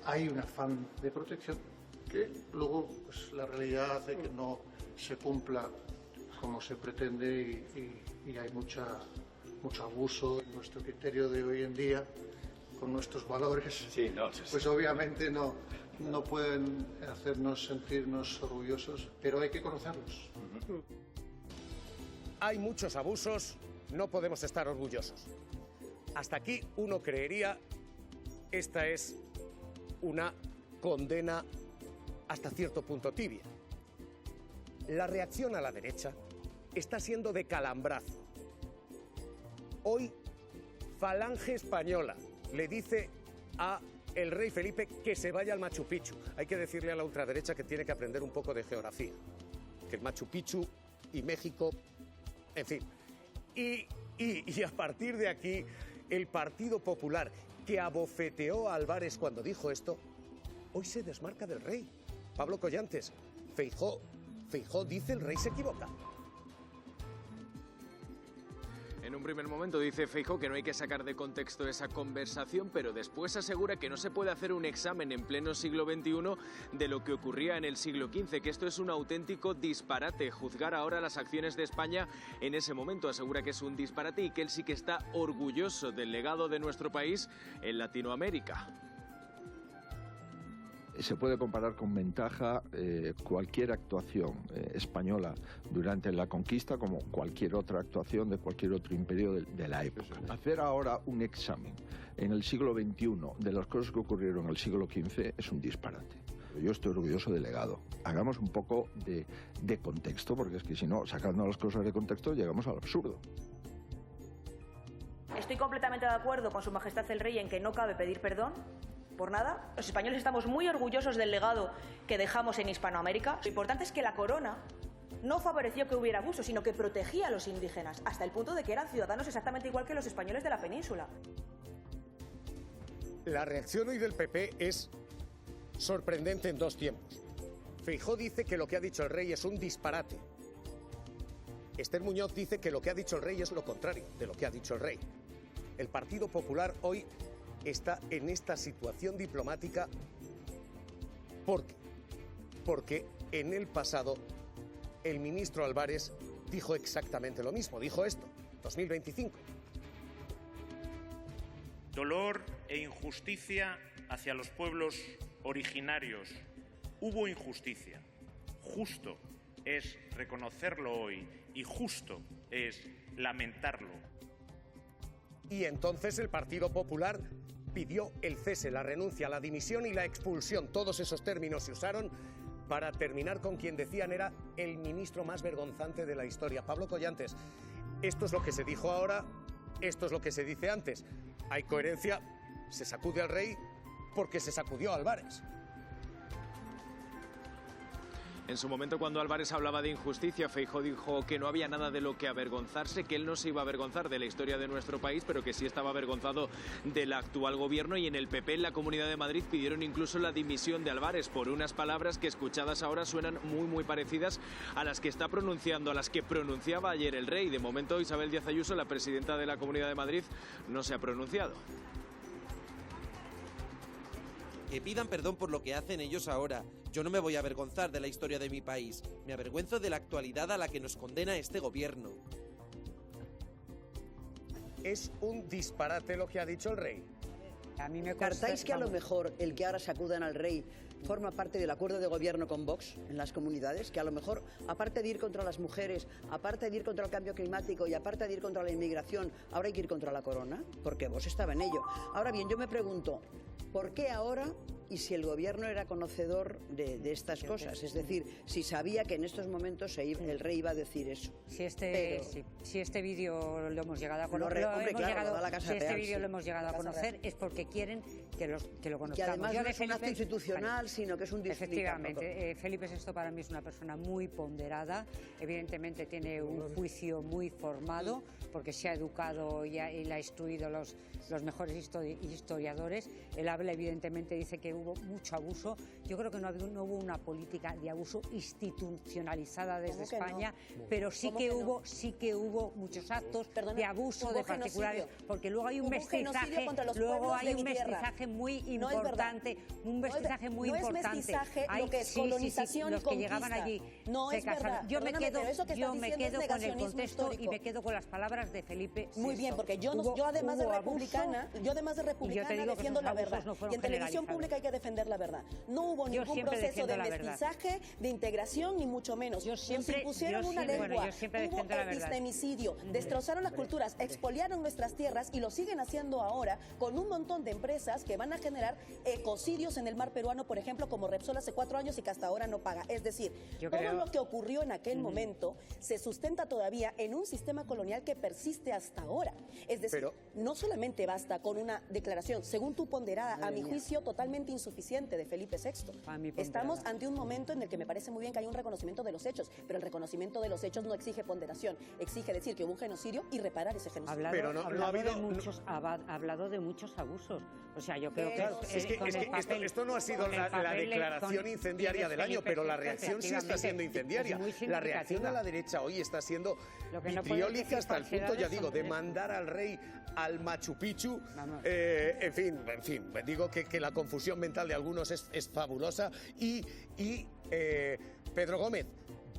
hay un afán de protección que luego pues, la realidad hace que no se cumpla como se pretende y hay mucho abuso en nuestro criterio de hoy en día con nuestros valores. Sí, pues obviamente no pueden hacernos sentirnos orgullosos, pero hay que conocerlos. Hay muchos abusos, no podemos estar orgullosos. Hasta aquí uno creería, esta es una condena hasta cierto punto tibia. La reacción a la derecha está siendo de calambrazo. Hoy, Falange Española le dice a el rey Felipe que se vaya al Machu Picchu. Hay que decirle a la ultraderecha que tiene que aprender un poco de geografía, que el Machu Picchu y México, en fin. Y a partir de aquí, el Partido Popular, que abofeteó a Álvarez cuando dijo esto, hoy se desmarca del rey. Pablo Collantes, Feijóo dice el rey se equivoca. En un primer momento dice Feijóo que no hay que sacar de contexto esa conversación, pero después asegura que no se puede hacer un examen en pleno siglo XXI de lo que ocurría en el siglo XV, que esto es un auténtico disparate. Juzgar ahora las acciones de España en ese momento, asegura que es un disparate y que él sí que está orgulloso del legado de nuestro país en Latinoamérica. Se puede comparar con ventaja cualquier actuación española durante la conquista como cualquier otra actuación de cualquier otro imperio de la época. Hacer ahora un examen en el siglo XXI de las cosas que ocurrieron en el siglo XV es un disparate. Yo estoy orgulloso del legado. Hagamos un poco de contexto, porque es que si no, sacando las cosas de contexto, llegamos al absurdo. Estoy completamente de acuerdo con Su Majestad el Rey en que no cabe pedir perdón por nada. Los españoles estamos muy orgullosos del legado que dejamos en Hispanoamérica. Lo importante es que la corona no favoreció que hubiera abuso, sino que protegía a los indígenas, hasta el punto de que eran ciudadanos exactamente igual que los españoles de la península. La reacción hoy del PP es sorprendente en dos tiempos. Feijóo dice que lo que ha dicho el rey es un disparate. Esther Muñoz dice que lo que ha dicho el rey es lo contrario de lo que ha dicho el rey. El Partido Popular hoy está en esta situación diplomática porque en el pasado el ministro Álvarez dijo exactamente lo mismo, dijo esto, 2025. Dolor e injusticia hacia los pueblos originarios. Hubo injusticia. Justo es reconocerlo hoy y justo es lamentarlo. Y entonces el Partido Popular pidió el cese, la renuncia, la dimisión y la expulsión. Todos esos términos se usaron para terminar con quien decían era el ministro más vergonzante de la historia, Pablo Collantes. Esto es lo que se dijo ahora, esto es lo que se dice antes. Hay coherencia, se sacude al rey porque se sacudió a Álvarez. En su momento, cuando Álvarez hablaba de injusticia, Feijóo dijo que no había nada de lo que avergonzarse, que él no se iba a avergonzar de la historia de nuestro país, pero que sí estaba avergonzado del actual gobierno. Y en el PP, en la Comunidad de Madrid, pidieron incluso la dimisión de Álvarez por unas palabras que, escuchadas ahora, suenan muy parecidas a las que está pronunciando, a las que pronunciaba ayer el rey. De momento, Isabel Díaz Ayuso, la presidenta de la Comunidad de Madrid, no se ha pronunciado. Que pidan perdón por lo que hacen ellos ahora. Yo no me voy a avergonzar de la historia de mi país. Me avergüenzo de la actualidad a la que nos condena este gobierno. Es un disparate lo que ha dicho el rey. A mí me ¿Cartáis que a lo mejor el que ahora sacudan al rey forma parte del acuerdo de gobierno con Vox en las comunidades? Que a lo mejor, aparte de ir contra las mujeres, aparte de ir contra el cambio climático y aparte de ir contra la inmigración, ahora hay que ir contra la corona, porque Vox estaba en ello. Ahora bien, yo me pregunto, ¿por qué ahora? Y si el gobierno era conocedor de estas cosas, es decir, si sabía que en estos momentos el rey iba a decir eso. Si este vídeo lo hemos llegado a conocer, lo hemos llegado a conocer es porque quieren que lo conozcamos. Que además no es un acto institucional, sino que es un disfrute. Efectivamente, Felipe VI para mí es una persona muy ponderada, evidentemente tiene un juicio muy formado, porque se ha educado y le ha instruido los mejores historiadores. Él habla, evidentemente, dice que hubo mucho abuso. Yo creo que no hubo una política de abuso institucionalizada desde España, pero sí que hubo muchos actos de abuso de particulares, porque luego hay un mestizaje, luego hay un mestizaje muy importante, un mestizaje muy importante. No es mestizaje lo que es colonización y conquista. Los que llegaban allí no es verdad. Yo me quedo con el contexto histórico. Y me quedo con las palabras de Felipe VI. Muy bien, porque yo además de republicana defiendo la verdad. Y en televisión pública hay que defender la verdad. No hubo ningún proceso de mestizaje, de integración, ni mucho menos. Nos impusieron una lengua, hubo epistemicidio, destrozaron las culturas, expoliaron nuestras tierras y lo siguen haciendo ahora con un montón de empresas que van a generar ecocidios en el mar peruano, por ejemplo, como Repsol hace 4 años y que hasta ahora no paga. Es decir, todo lo que ocurrió en aquel momento se sustenta todavía en un sistema colonial que persiste hasta ahora. Es decir, no solamente basta con una declaración, según tu ponderada, a mi juicio totalmente insuficiente, de Felipe VI. Estamos ante un momento en el que me parece muy bien que haya un reconocimiento de los hechos, pero el reconocimiento de los hechos no exige ponderación, exige decir que hubo un genocidio y reparar ese genocidio. Ha hablado de muchos abusos. O sea, yo creo que esto no ha sido la declaración incendiaria del año, pero la reacción sí está siendo incendiadia. La reacción a la derecha hoy está siendo vitriólica hasta el punto, ya digo, de mandar al rey al Machu Picchu. En fin, digo que la confusión mental de algunos es fabulosa. Y Pedro Gómez,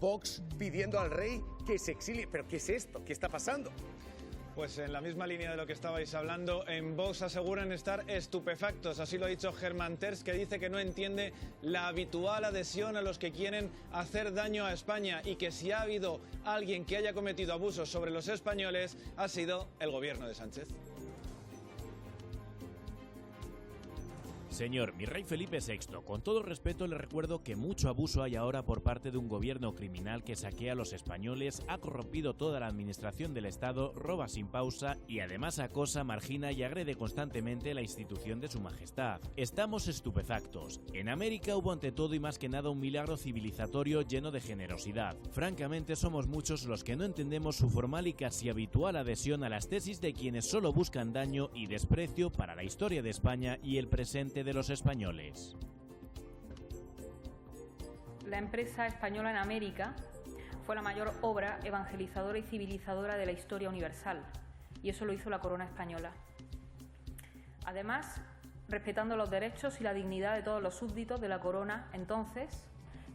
Vox pidiendo al rey que se exilie. ¿Pero qué es esto? ¿Qué está pasando? Pues en la misma línea de lo que estabais hablando, en Vox aseguran estar estupefactos. Así lo ha dicho Germán Terç, que dice que no entiende la habitual adhesión a los que quieren hacer daño a España y que si ha habido alguien que haya cometido abusos sobre los españoles ha sido el gobierno de Sánchez. Señor, mi rey Felipe VI, con todo respeto le recuerdo que mucho abuso hay ahora por parte de un gobierno criminal que saquea a los españoles, ha corrompido toda la administración del Estado, roba sin pausa y además acosa, margina y agrede constantemente la institución de su majestad. Estamos estupefactos. En América hubo ante todo y más que nada un milagro civilizatorio lleno de generosidad. Francamente somos muchos los que no entendemos su formal y casi habitual adhesión a las tesis de quienes solo buscan daño y desprecio para la historia de España y el presente de los españoles. La empresa española en América fue la mayor obra evangelizadora y civilizadora de la historia universal, y eso lo hizo la corona española. Además, respetando los derechos y la dignidad de todos los súbditos de la corona entonces,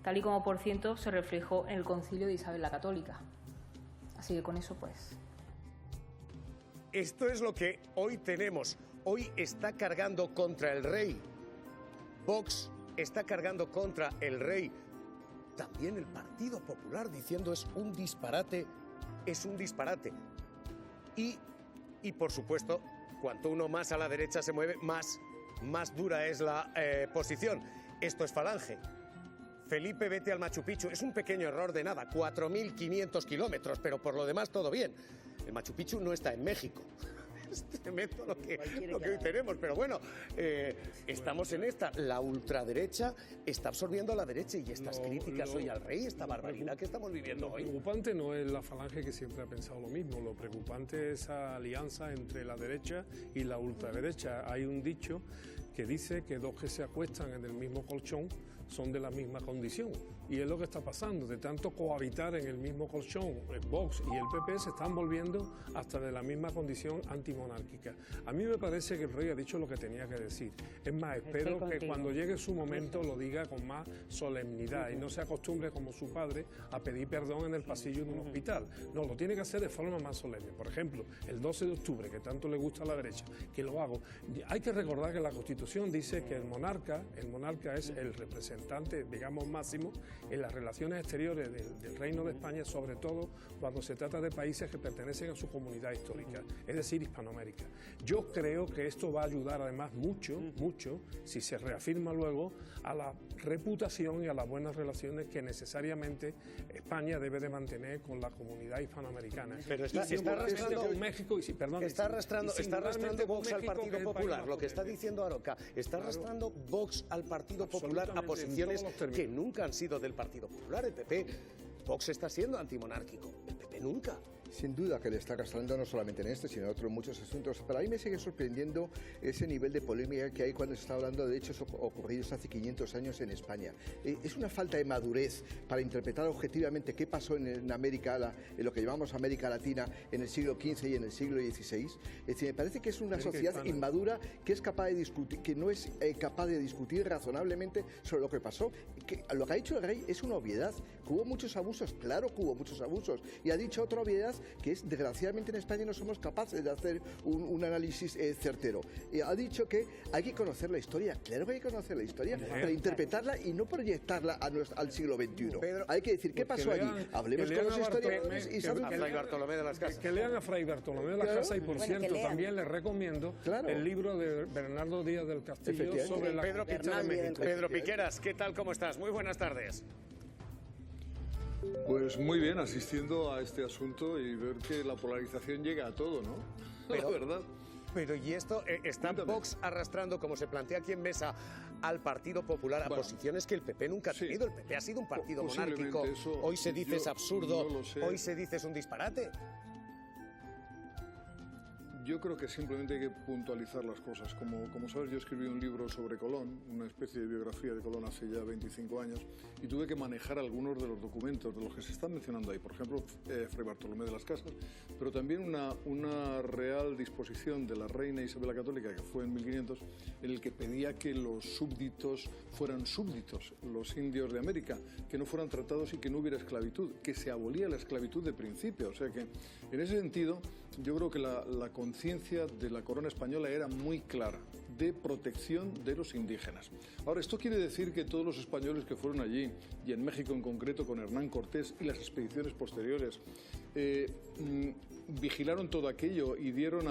tal y como por cierto se reflejó en el concilio de Isabel la Católica. Así que con eso pues... Esto es lo que hoy tenemos. Hoy está cargando contra el rey. Vox está cargando contra el rey. También el Partido Popular diciendo es un disparate. Y por supuesto, cuanto uno más a la derecha se mueve, más dura es la posición. Esto es Falange. Felipe, vete al Machu Picchu. Es un pequeño error de nada, 4.500 kilómetros, pero por lo demás todo bien. El Machu Picchu no está en México. Es tremendo lo que hoy tenemos, pero bueno, estamos en esta. La ultraderecha está absorbiendo a la derecha y estas críticas hoy al rey, esta barbaridad que estamos viviendo hoy. Lo preocupante no es la Falange, que siempre ha pensado lo mismo. Lo preocupante es esa alianza entre la derecha y la ultraderecha. Hay un dicho que dice que dos que se acuestan en el mismo colchón son de la misma condición. Y es lo que está pasando, de tanto cohabitar en el mismo colchón, el Vox y el PP se están volviendo hasta de la misma condición antimonárquica. A mí me parece que el rey ha dicho lo que tenía que decir. Es más, espero que cuando llegue su momento lo diga con más solemnidad y no se acostumbre como su padre a pedir perdón en el pasillo de un hospital. No, lo tiene que hacer de forma más solemne. Por ejemplo, el 12 de octubre, que tanto le gusta a la derecha, que lo hago. Hay que recordar que la Constitución dice que el monarca es el representante, digamos, máximo en las relaciones exteriores del Reino de España, sobre todo cuando se trata de países que pertenecen a su comunidad histórica, es decir, Hispanoamérica. Yo creo que esto va a ayudar además mucho, si se reafirma luego, a la reputación y a las buenas relaciones que necesariamente España debe de mantener con la comunidad hispanoamericana. Pero está arrastrando México está arrastrando Vox al Partido Popular, lo que está diciendo Aroca, está arrastrando Vox al Partido Popular a posiciones que nunca han sido del Partido Popular. El PP, Vox está siendo antimonárquico, el PP nunca. sin duda que le está castrando no solamente en este, sino en otros muchos asuntos. Pero a mí me sigue sorprendiendo ese nivel de polémica que hay cuando se está hablando de hechos ocurridos hace 500 años en España. Es una falta de madurez para interpretar objetivamente qué pasó en América, en lo que llamamos América Latina, en el siglo XV y en el siglo XVI. Es decir, me parece que es una sociedad inmadura que es capaz de discutir, que no es capaz de discutir razonablemente sobre lo que pasó. Lo que ha dicho el rey es una obviedad. Que hubo muchos abusos, claro que hubo muchos abusos. Y ha dicho otra obviedad, que es, desgraciadamente en España no somos capaces de hacer un análisis certero. Ha dicho que hay que conocer la historia. Claro que hay que conocer la historia, pero interpretarla y no proyectarla al siglo XXI. Pedro, hay que decir, ¿qué pasó allí? Hablemos con los historiadores y saben Fray Bartolomé de las Casas. Que lean a Fray Bartolomé de las Casas y, por cierto, también les recomiendo el libro de Bernardo Díaz del Castillo sobre la conquista de México. Pedro Piqueras, ¿qué tal? ¿Cómo estás? Muy buenas tardes. Pues muy bien, asistiendo a este asunto y ver que la polarización llega a todo, ¿no? Pero, la verdad. Pero ¿y esto está Vox arrastrando, como se plantea aquí en mesa, al Partido Popular a posiciones que el PP nunca ha tenido? El PP ha sido un partido monárquico. Hoy se dice es absurdo, hoy se dice es un disparate. Yo creo que simplemente hay que puntualizar las cosas. Como sabes, yo escribí un libro sobre Colón, una especie de biografía de Colón hace ya 25 años, y tuve que manejar algunos de los documentos de los que se están mencionando ahí. Por ejemplo, Fray Bartolomé de las Casas, pero también una real disposición de la reina Isabel la Católica, que fue en 1500, en el que pedía que los súbditos fueran súbditos, los indios de América, que no fueran tratados y que no hubiera esclavitud, que se abolía la esclavitud de principio. O sea que, en ese sentido, yo creo que la conciencia de la corona española era muy clara, de protección de los indígenas. Ahora, esto quiere decir que todos los españoles que fueron allí, y en México en concreto con Hernán Cortés y las expediciones posteriores, vigilaron todo aquello y dieron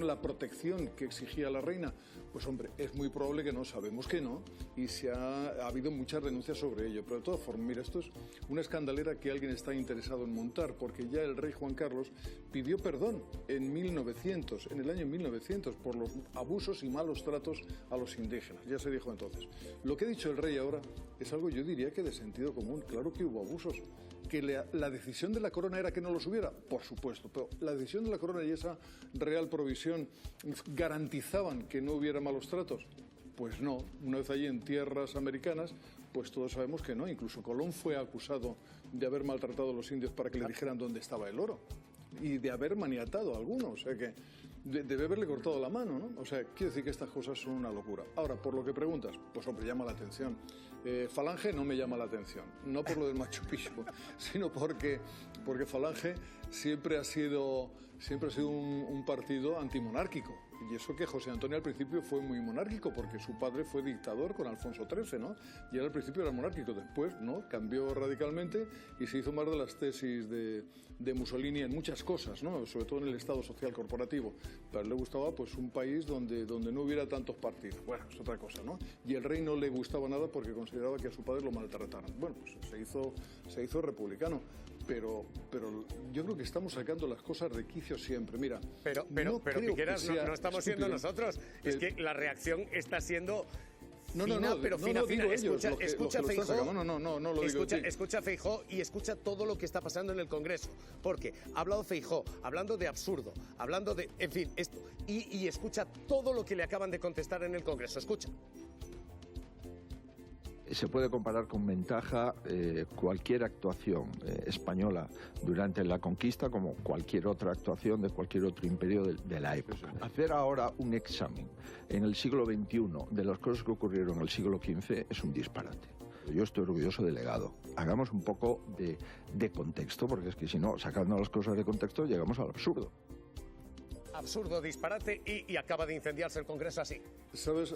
la protección que exigía la reina. Pues hombre, es muy probable que no, sabemos que no, y ha habido muchas denuncias sobre ello. Pero de todas formas, mira, esto es una escandalera que alguien está interesado en montar, porque ya el rey Juan Carlos pidió perdón en el año 1900, por los abusos y malos tratos a los indígenas. Ya se dijo entonces. Lo que ha dicho el rey ahora es algo, yo diría, que de sentido común. Claro que hubo abusos. ¿Que la decisión de la corona era que no los hubiera? Por supuesto, pero la decisión de la corona y esa real provisión garantizaban que no hubiera malos tratos. Pues no, una vez allí en tierras americanas, pues todos sabemos que no. Incluso Colón fue acusado de haber maltratado a los indios para que le dijeran dónde estaba el oro y de haber maniatado a algunos, o sea que debe haberle cortado la mano, ¿no? O sea, quiero decir que estas cosas son una locura. Ahora, por lo que preguntas, pues hombre, llama la atención. Falange no me llama la atención, no por lo del Machu Picchu, sino porque Falange siempre ha sido un partido antimonárquico. Y eso que José Antonio al principio fue muy monárquico, porque su padre fue dictador con Alfonso XIII, ¿no? Y él al principio era monárquico, después, ¿no? Cambió radicalmente y se hizo más de las tesis de Mussolini en muchas cosas, ¿no? Sobre todo en el Estado social corporativo. Pero a él le gustaba, pues, un país donde no hubiera tantos partidos. Bueno, es otra cosa, ¿no? Y el rey no le gustaba nada porque consideraba que a su padre lo maltrataran. Bueno, pues se hizo republicano. Pero yo creo que estamos sacando las cosas de quicio siempre. Mira, pero Piqueras, no estamos siendo nosotros. Es que la reacción está siendo fina, pero fina. Escucha Feijóo. No lo digo. Escucha Feijóo y escucha todo lo que está pasando en el Congreso. Porque ha hablado Feijóo, hablando de absurdo, hablando de, en fin, esto. Y escucha todo lo que le acaban de contestar en el Congreso. Escucha. Se puede comparar con ventaja cualquier actuación española durante la conquista como cualquier otra actuación de cualquier otro imperio de la época. Hacer ahora un examen en el siglo XXI de las cosas que ocurrieron en el siglo XV es un disparate. Yo estoy orgulloso del legado. Hagamos un poco de contexto, porque es que si no, sacando las cosas de contexto, llegamos al absurdo. Absurdo, disparate y acaba de incendiarse el Congreso así. ¿Sabes?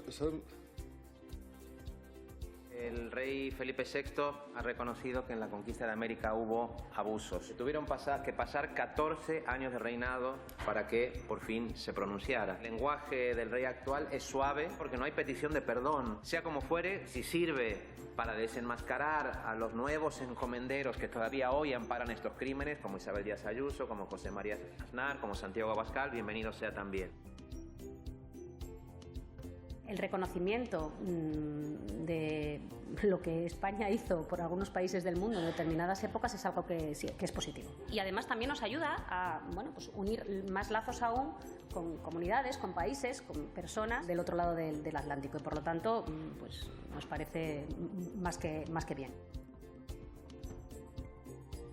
El rey Felipe VI ha reconocido que en la conquista de América hubo abusos. Se tuvieron que pasar 14 años de reinado para que por fin se pronunciara. El lenguaje del rey actual es suave porque no hay petición de perdón. Sea como fuere, si sirve para desenmascarar a los nuevos encomenderos que todavía hoy amparan estos crímenes, como Isabel Díaz Ayuso, como José María Aznar, como Santiago Abascal, bienvenido sea también. El reconocimiento de lo que España hizo por algunos países del mundo en determinadas épocas es algo que es positivo. Y además también nos ayuda a pues unir más lazos aún con comunidades, con países, con personas del otro lado del Atlántico, y por lo tanto pues nos parece más que bien.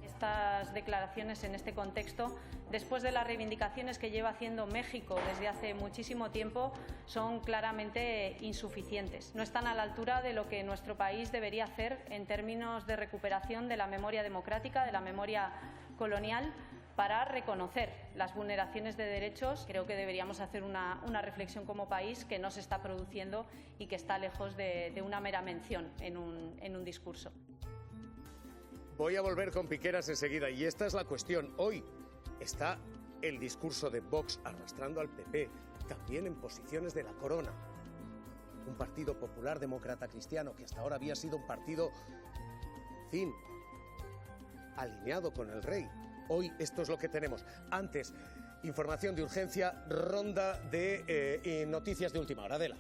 Estas declaraciones en este contexto, después de las reivindicaciones que lleva haciendo México desde hace muchísimo tiempo, son claramente insuficientes. No están a la altura de lo que nuestro país debería hacer en términos de recuperación de la memoria democrática, de la memoria colonial, para reconocer las vulneraciones de derechos. Creo que deberíamos hacer una reflexión como país que no se está produciendo y que está lejos de una mera mención en un discurso. Voy a volver con Piqueras enseguida, y esta es la cuestión. Hoy está el discurso de Vox arrastrando al PP, también en posiciones de la corona. Un partido popular demócrata cristiano que hasta ahora había sido un partido, en fin, alineado con el rey. Hoy esto es lo que tenemos. Antes, información de urgencia, ronda de noticias de última hora. Adela.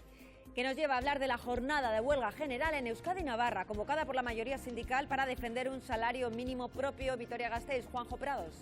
Que nos lleva a hablar de la jornada de huelga general en Euskadi y Navarra, convocada por la mayoría sindical para defender un salario mínimo propio. Vitoria-Gasteiz, Juanjo Prados.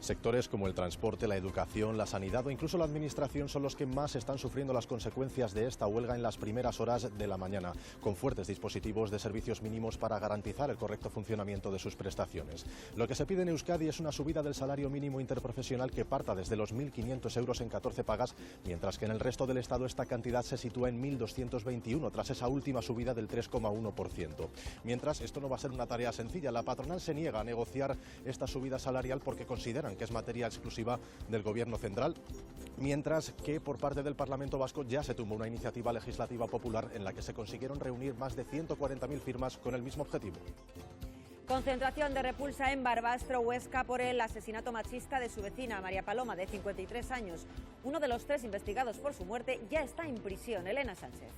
Sectores como el transporte, la educación, la sanidad o incluso la administración son los que más están sufriendo las consecuencias de esta huelga en las primeras horas de la mañana, con fuertes dispositivos de servicios mínimos para garantizar el correcto funcionamiento de sus prestaciones. Lo que se pide en Euskadi es una subida del salario mínimo interprofesional que parta desde los 1.500 euros en 14 pagas, mientras que en el resto del Estado esta cantidad se sitúa en 1.221, tras esa última subida del 3,1%. Mientras, esto no va a ser una tarea sencilla. La patronal se niega a negociar esta subida salarial porque consideran que es materia exclusiva del Gobierno central, mientras que por parte del Parlamento vasco ya se tumbó una iniciativa legislativa popular en la que se consiguieron reunir más de 140.000 firmas con el mismo objetivo. Concentración de repulsa en Barbastro, Huesca, por el asesinato machista de su vecina, María Paloma, de 53 años. Uno de los 3 investigados por su muerte ya está en prisión. Elena Sánchez.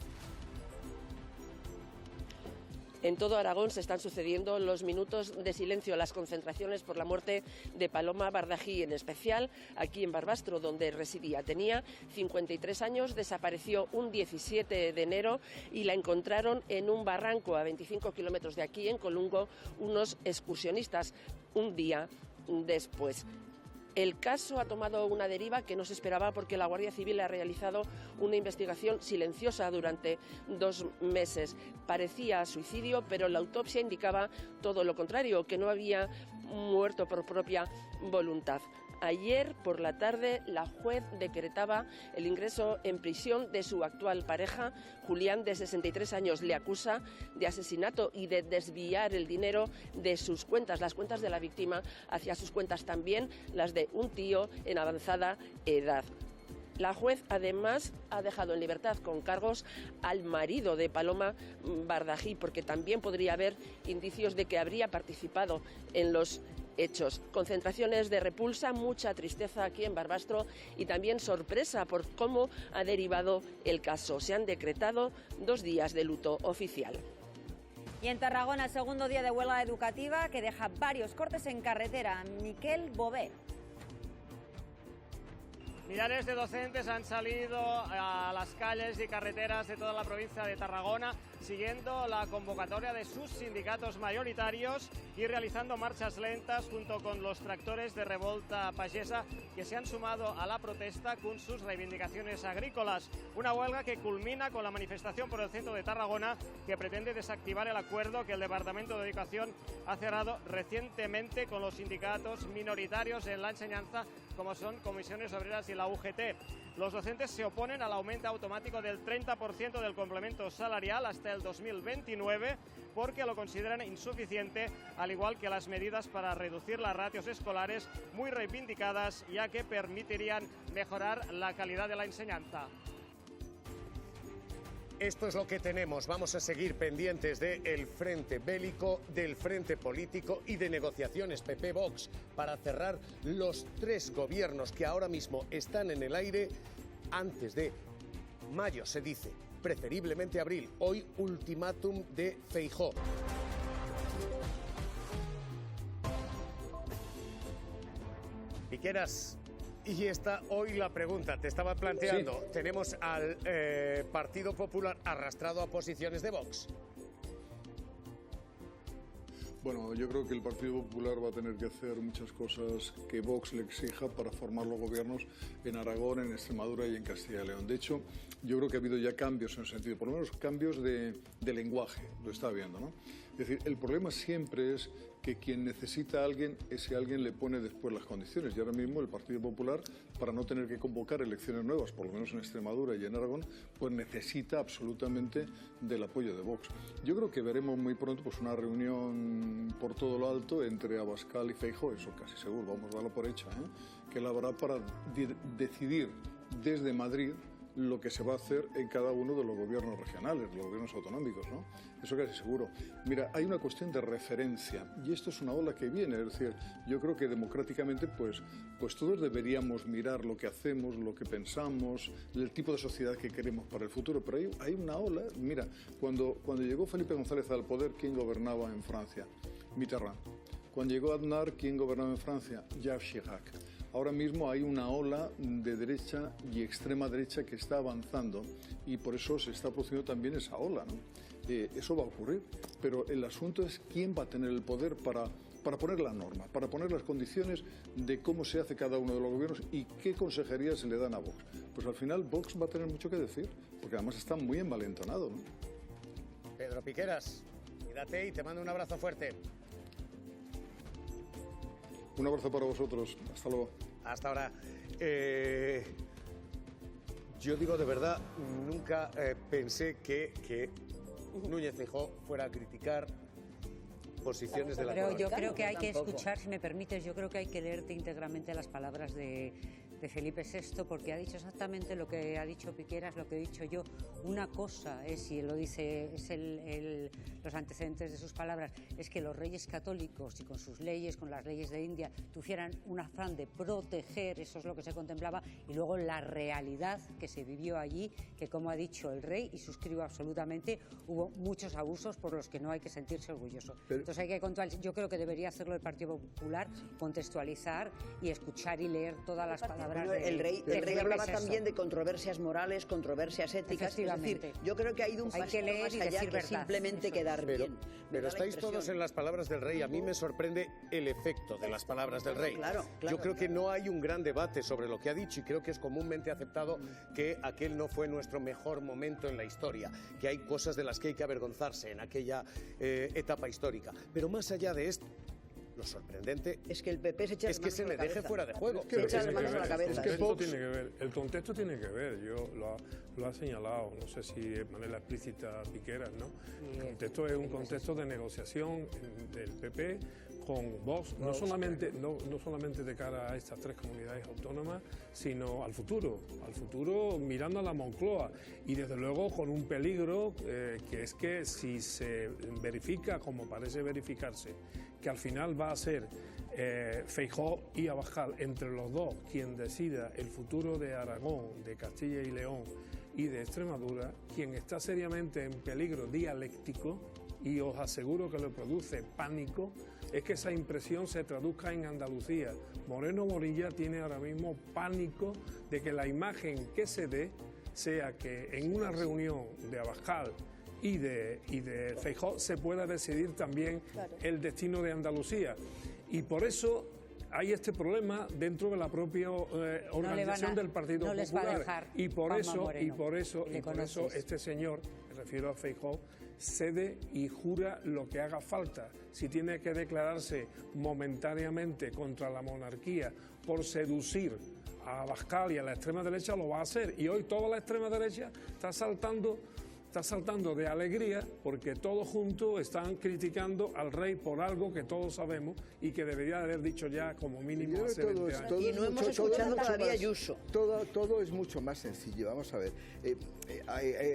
En todo Aragón se están sucediendo los minutos de silencio, las concentraciones por la muerte de Paloma Bardají, en especial aquí en Barbastro, donde residía. Tenía 53 años, desapareció un 17 de enero y la encontraron en un barranco a 25 kilómetros de aquí, en Colungo, unos excursionistas, un día después. El caso ha tomado una deriva que no se esperaba porque la Guardia Civil ha realizado una investigación silenciosa durante 2 meses. Parecía suicidio, pero la autopsia indicaba todo lo contrario, que no había muerto por propia voluntad. Ayer por la tarde la juez decretaba el ingreso en prisión de su actual pareja. Julián, de 63 años, le acusa de asesinato y de desviar el dinero de sus cuentas, las cuentas de la víctima, hacia sus cuentas, también las de un tío en avanzada edad. La juez además ha dejado en libertad con cargos al marido de Paloma Bardají, porque también podría haber indicios de que habría participado en los hechos. Concentraciones de repulsa, mucha tristeza aquí en Barbastro y también sorpresa por cómo ha derivado el caso. Se han decretado 2 días de luto oficial. Y en Tarragona, segundo día de huelga educativa que deja varios cortes en carretera. Miquel Bové. Millares de docentes han salido a las calles y carreteras de toda la provincia de Tarragona siguiendo la convocatoria de sus sindicatos mayoritarios y realizando marchas lentas junto con los tractores de Revolta Pagesa que se han sumado a la protesta con sus reivindicaciones agrícolas. Una huelga que culmina con la manifestación por el centro de Tarragona que pretende desactivar el acuerdo que el Departamento de Educación ha cerrado recientemente con los sindicatos minoritarios en la enseñanza, como son Comisiones Obreras y la UGT. Los docentes se oponen al aumento automático del 30% del complemento salarial hasta el 2029 porque lo consideran insuficiente, al igual que las medidas para reducir las ratios escolares muy reivindicadas, ya que permitirían mejorar la calidad de la enseñanza. Esto es lo que tenemos. Vamos a seguir pendientes del frente bélico, del frente político y de negociaciones PP-Vox para cerrar los 3 gobiernos que ahora mismo están en el aire antes de mayo, se dice, preferiblemente abril. Hoy ultimátum de Feijóo. Piqueras Y está hoy la pregunta, te estaba planteando, sí. Tenemos al Partido Popular arrastrado a posiciones de Vox. Bueno, yo creo que el Partido Popular va a tener que hacer muchas cosas que Vox le exija para formar los gobiernos en Aragón, en Extremadura y en Castilla y León. De hecho, yo creo que ha habido ya cambios en ese sentido, por lo menos cambios de lenguaje, lo está viendo, ¿no? Es decir, el problema siempre es que quien necesita a alguien, ese alguien le pone después las condiciones. Y ahora mismo el Partido Popular, para no tener que convocar elecciones nuevas, por lo menos en Extremadura y en Aragón, pues necesita absolutamente del apoyo de Vox. Yo creo que veremos muy pronto pues una reunión por todo lo alto entre Abascal y Feijóo, eso casi seguro, vamos a darlo por hecha, que la habrá para decidir desde Madrid lo que se va a hacer en cada uno de los gobiernos regionales, los gobiernos autonómicos, ¿no? Eso casi seguro. Mira, hay una cuestión de referencia y esto es una ola que viene, es decir, yo creo que democráticamente pues todos deberíamos mirar lo que hacemos, lo que pensamos, el tipo de sociedad que queremos para el futuro, pero hay una ola, mira, cuando llegó Felipe González al poder, ¿quién gobernaba en Francia? Mitterrand. Cuando llegó Aznar, ¿quién gobernaba en Francia? Jacques Chirac. Ahora mismo hay una ola de derecha y extrema derecha que está avanzando y por eso se está produciendo también esa ola, ¿no? Eso va a ocurrir, pero el asunto es quién va a tener el poder para poner las normas, para poner las condiciones de cómo se hace cada uno de los gobiernos y qué consejerías se le dan a Vox. Pues al final Vox va a tener mucho que decir, porque además está muy envalentonado, ¿no? Pedro Piqueras, cuídate y te mando un abrazo fuerte. Un abrazo para vosotros. Hasta luego. Hasta ahora. Yo digo de verdad, nunca pensé que Núñez Feijóo fuera a criticar posiciones de la Pero yo creo que hay que escuchar, si me permites, yo creo que hay que leerte íntegramente las palabras de Felipe VI, porque ha dicho exactamente lo que ha dicho Piqueras, lo que he dicho yo. Una cosa es, y él lo dice, es los antecedentes de sus palabras, es que los reyes católicos y con sus leyes, con las leyes de India, tuvieran un afán de proteger, eso es lo que se contemplaba, y luego la realidad que se vivió allí, que como ha dicho el rey, y suscribo absolutamente, hubo muchos abusos por los que no hay que sentirse orgulloso. Entonces hay que yo creo que debería hacerlo el Partido Popular, contextualizar y escuchar y leer todas las palabras. El rey hablaba también de controversias morales, controversias éticas. Es decir, yo creo que ha ido un paso más allá que simplemente quedar bien. Pero estáis todos en las palabras del rey. A mí me sorprende el efecto de las palabras del rey. Yo creo que no hay un gran debate sobre lo que ha dicho y creo que es comúnmente aceptado que aquel no fue nuestro mejor momento en la historia, que hay cosas de las que hay que avergonzarse en aquella etapa histórica. Pero más allá de esto, lo sorprendente es que el PP se echa es que se le deje fuera de juego. Se echa las manos a la cabeza. El contexto tiene que ver, yo lo ha señalado, no sé si de manera explícita Piqueras, ¿no? El contexto es un contexto de negociación del PP con Vox, no solamente de cara a estas tres comunidades autónomas, sino al futuro mirando a la Moncloa y desde luego con un peligro que es que si se verifica, como parece verificarse, que al final va a ser Feijóo y Abascal entre los dos quien decida el futuro de Aragón, de Castilla y León y de Extremadura, quien está seriamente en peligro dialéctico, y os aseguro que le produce pánico, es que esa impresión se traduzca en Andalucía. Moreno Bonilla tiene ahora mismo pánico de que la imagen que se dé sea que en una reunión de Abascal y de Feijóo se pueda decidir también el destino de Andalucía. Y por eso hay este problema dentro de la propia organización del Partido Popular. Y por eso este señor, me refiero a Feijóo, cede y jura lo que haga falta. Si tiene que declararse momentáneamente contra la monarquía por seducir a Abascal y a la extrema derecha, lo va a hacer. Y hoy toda la extrema derecha está saltando de alegría porque todos juntos están criticando al rey por algo que todos sabemos y que debería haber dicho ya como mínimo hace 20 años. Y no hemos escuchado todavía a Ayuso. Todo es mucho más sencillo. Vamos a ver.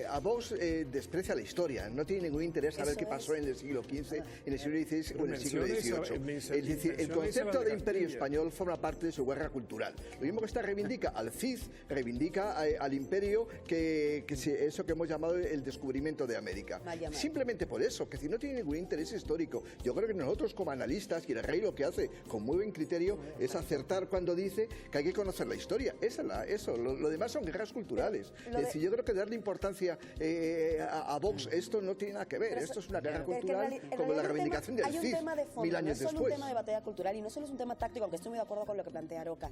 A Vox desprecia la historia. No tiene ningún interés saber qué pasó en el siglo XV, en el siglo XVI o en el siglo XVIII. Es decir, el concepto de imperio español forma parte de su guerra cultural. Lo mismo que reivindica al Cid, reivindica al imperio eso que hemos llamado el descubrimiento de América. Simplemente por eso, que si no tiene ningún interés histórico. Yo creo que nosotros como analistas, y el rey lo que hace con muy buen criterio es acertar cuando dice que hay que conocer la historia. Lo demás son guerras culturales. Es decir, yo creo que darle importancia a Vox, esto no tiene nada que ver. Esto es una guerra cultural como la reivindicación del CID, 1000 años después. No es solo un tema de batalla cultural y no solo es un tema táctico, aunque estoy muy de acuerdo con lo que plantea Aroca.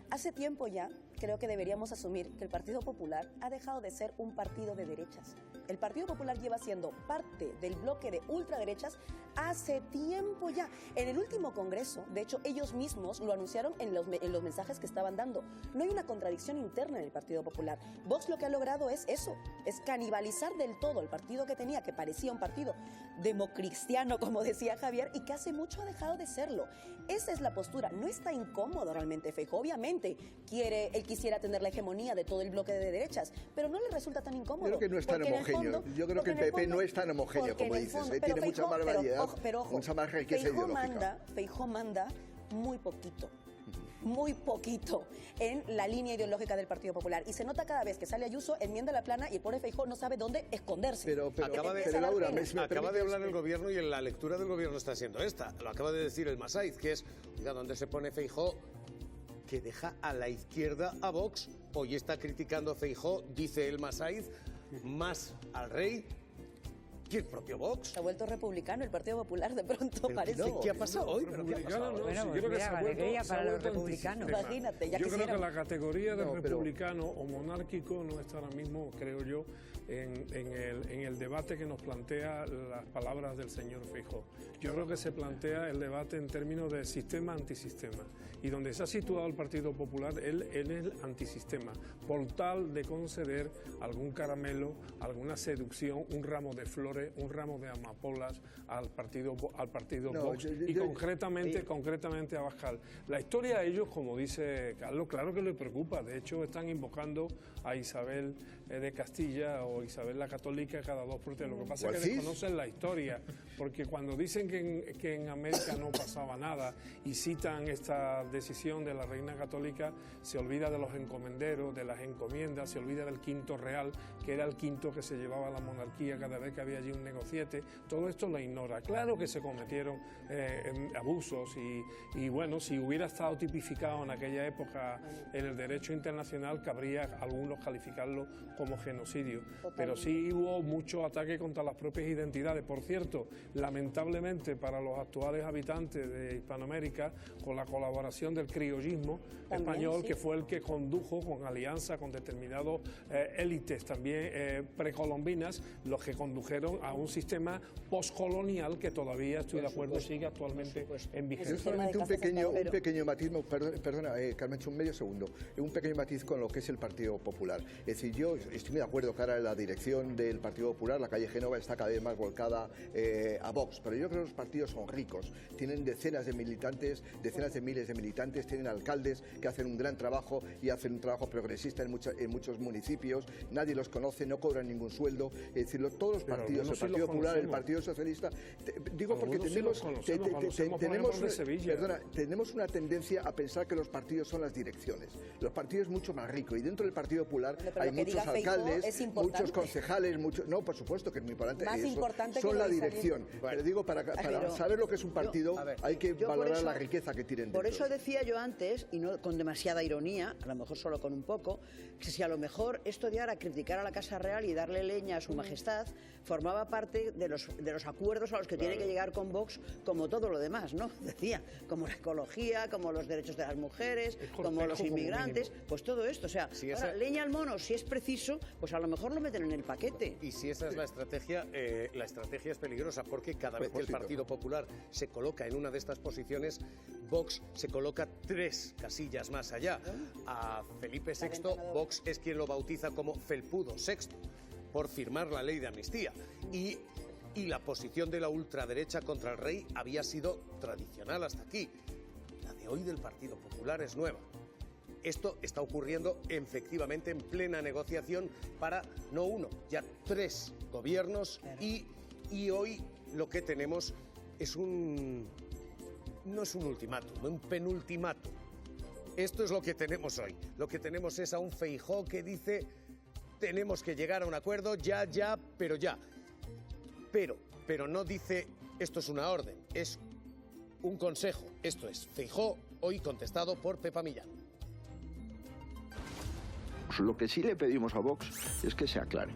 Hace tiempo ya creo que deberíamos asumir que el Partido Popular ha dejado de ser un partido de derechas. El Partido Popular lleva siendo parte del bloque de ultraderechas hace tiempo ya. En el último congreso, de hecho, ellos mismos lo anunciaron en los mensajes que estaban dando. No hay una contradicción interna en el Partido Popular. Vox lo que ha logrado es eso, es canibalizar del todo el partido que tenía, que parecía un partido democristiano, como decía Javier, y que hace mucho ha dejado de serlo. Esa es la postura. No está incómodo realmente Feijóo. Obviamente él quisiera tener la hegemonía de todo el bloque de derechas, pero no le resulta tan incómodo. Yo creo que no es tan homogéneo. Yo creo que el PP no es tan homogéneo como dices. Tiene mucha más variedad, mucha más riqueza ideológica. Feijóo manda muy poquito en la línea ideológica del Partido Popular. Y se nota cada vez que sale Ayuso, enmienda la plana y el pobre Feijóo no sabe dónde esconderse. Acaba de hablar el gobierno y en la lectura del gobierno está siendo esta. Lo acaba de decir el Masaiz, que es, oiga, ¿dónde se pone Feijóo? Que deja a la izquierda a Vox. Hoy está criticando Feijóo, dice el Masaiz, más al rey que el propio Vox. Se ha vuelto republicano el Partido Popular, de pronto parece. ¿Qué ha pasado hoy? Alegría para los republicanos. Imagínate, ya yo creo que la categoría de republicano o monárquico no está ahora mismo, creo yo, en el debate que nos plantea las palabras del señor Feijóo. Yo creo que se plantea el debate en términos de sistema-antisistema. Y donde se ha situado el Partido Popular, él es el antisistema, por tal de conceder algún caramelo, alguna seducción, un ramo de flores, un ramo de amapolas al partido Vox y concretamente a Abascal. La historia de ellos, como dice Carlos, claro que les preocupa. De hecho, están invocando a Isabel de Castilla o Isabel la Católica cada 2 por 3. Lo que pasa es que desconocen la historia, porque cuando dicen que en América no pasaba nada y citan esta decisión de la Reina Católica, se olvida de los encomenderos, de las encomiendas, se olvida del quinto real, que era el quinto que se llevaba a la monarquía cada vez que había allí un negociete. Todo esto lo ignora. Claro que se cometieron abusos y bueno, si hubiera estado tipificado en aquella época en el derecho internacional, cabría a algunos calificarlo como genocidio. Pero sí hubo mucho ataque contra las propias identidades. Por cierto, lamentablemente para los actuales habitantes de Hispanoamérica, con la colaboración del criollismo español, que fue el que condujo con alianza con determinados élites también precolombinas, los que condujeron a un sistema postcolonial que todavía, estoy de acuerdo, sigue actualmente en vigencia. Solamente un pequeño matiz, perdona, Carmencho, un medio segundo, un pequeño matiz con lo que es el Partido Popular. Es decir, yo estoy muy de acuerdo que ahora la dirección del Partido Popular, la calle Génova, está cada vez más volcada a Vox, pero yo creo que los partidos son ricos, tienen decenas de militantes, decenas de miles de militantes, tienen alcaldes que hacen un gran trabajo y hacen un trabajo progresista en muchos municipios, nadie los conoce, no cobran ningún sueldo, es decir, todos los partidos, el Partido Popular, el Partido Socialista, digo porque tenemos una tendencia a pensar que los partidos son las direcciones. Los partidos es mucho más rico y dentro del Partido Popular hay muchos alcaldes, muchos concejales, no, por supuesto que es muy importante, son la dirección. Pero digo, para saber lo que es un partido hay que valorar la riqueza que tienen dentro. Por eso decía yo antes, y no con demasiada ironía, a lo mejor solo con un poco, que si a lo mejor esto de ahora criticar a la Casa Real y darle leña a su majestad formaba parte de los acuerdos a los que tiene que llegar con Vox, como todo lo demás, ¿no? Decía, como la ecología, como los derechos de las mujeres, como los inmigrantes, pues todo esto. O sea, ahora, leña al mono, si es preciso, pues a lo mejor lo meten en el paquete. Y si esa es la estrategia es peligrosa, porque cada vez que el Partido Popular se coloca en una de estas posiciones, Vox se coloca 3 casillas más allá. A Felipe VI, Vox es quien lo bautiza como Felpudo VI, por firmar la ley de amnistía. Y la posición de la ultraderecha contra el rey había sido tradicional hasta aquí. La de hoy del Partido Popular es nueva. Esto está ocurriendo efectivamente en plena negociación para no uno, ya 3 gobiernos y hoy lo que tenemos es no es un ultimátum, un penultimátum. Esto es lo que tenemos hoy. Lo que tenemos es a un Feijóo que dice tenemos que llegar a un acuerdo ya, pero ya. Pero no dice esto es una orden, es un consejo. Esto es Feijóo, hoy contestado por Pepa Millán. Lo que sí le pedimos a Vox es que se aclare.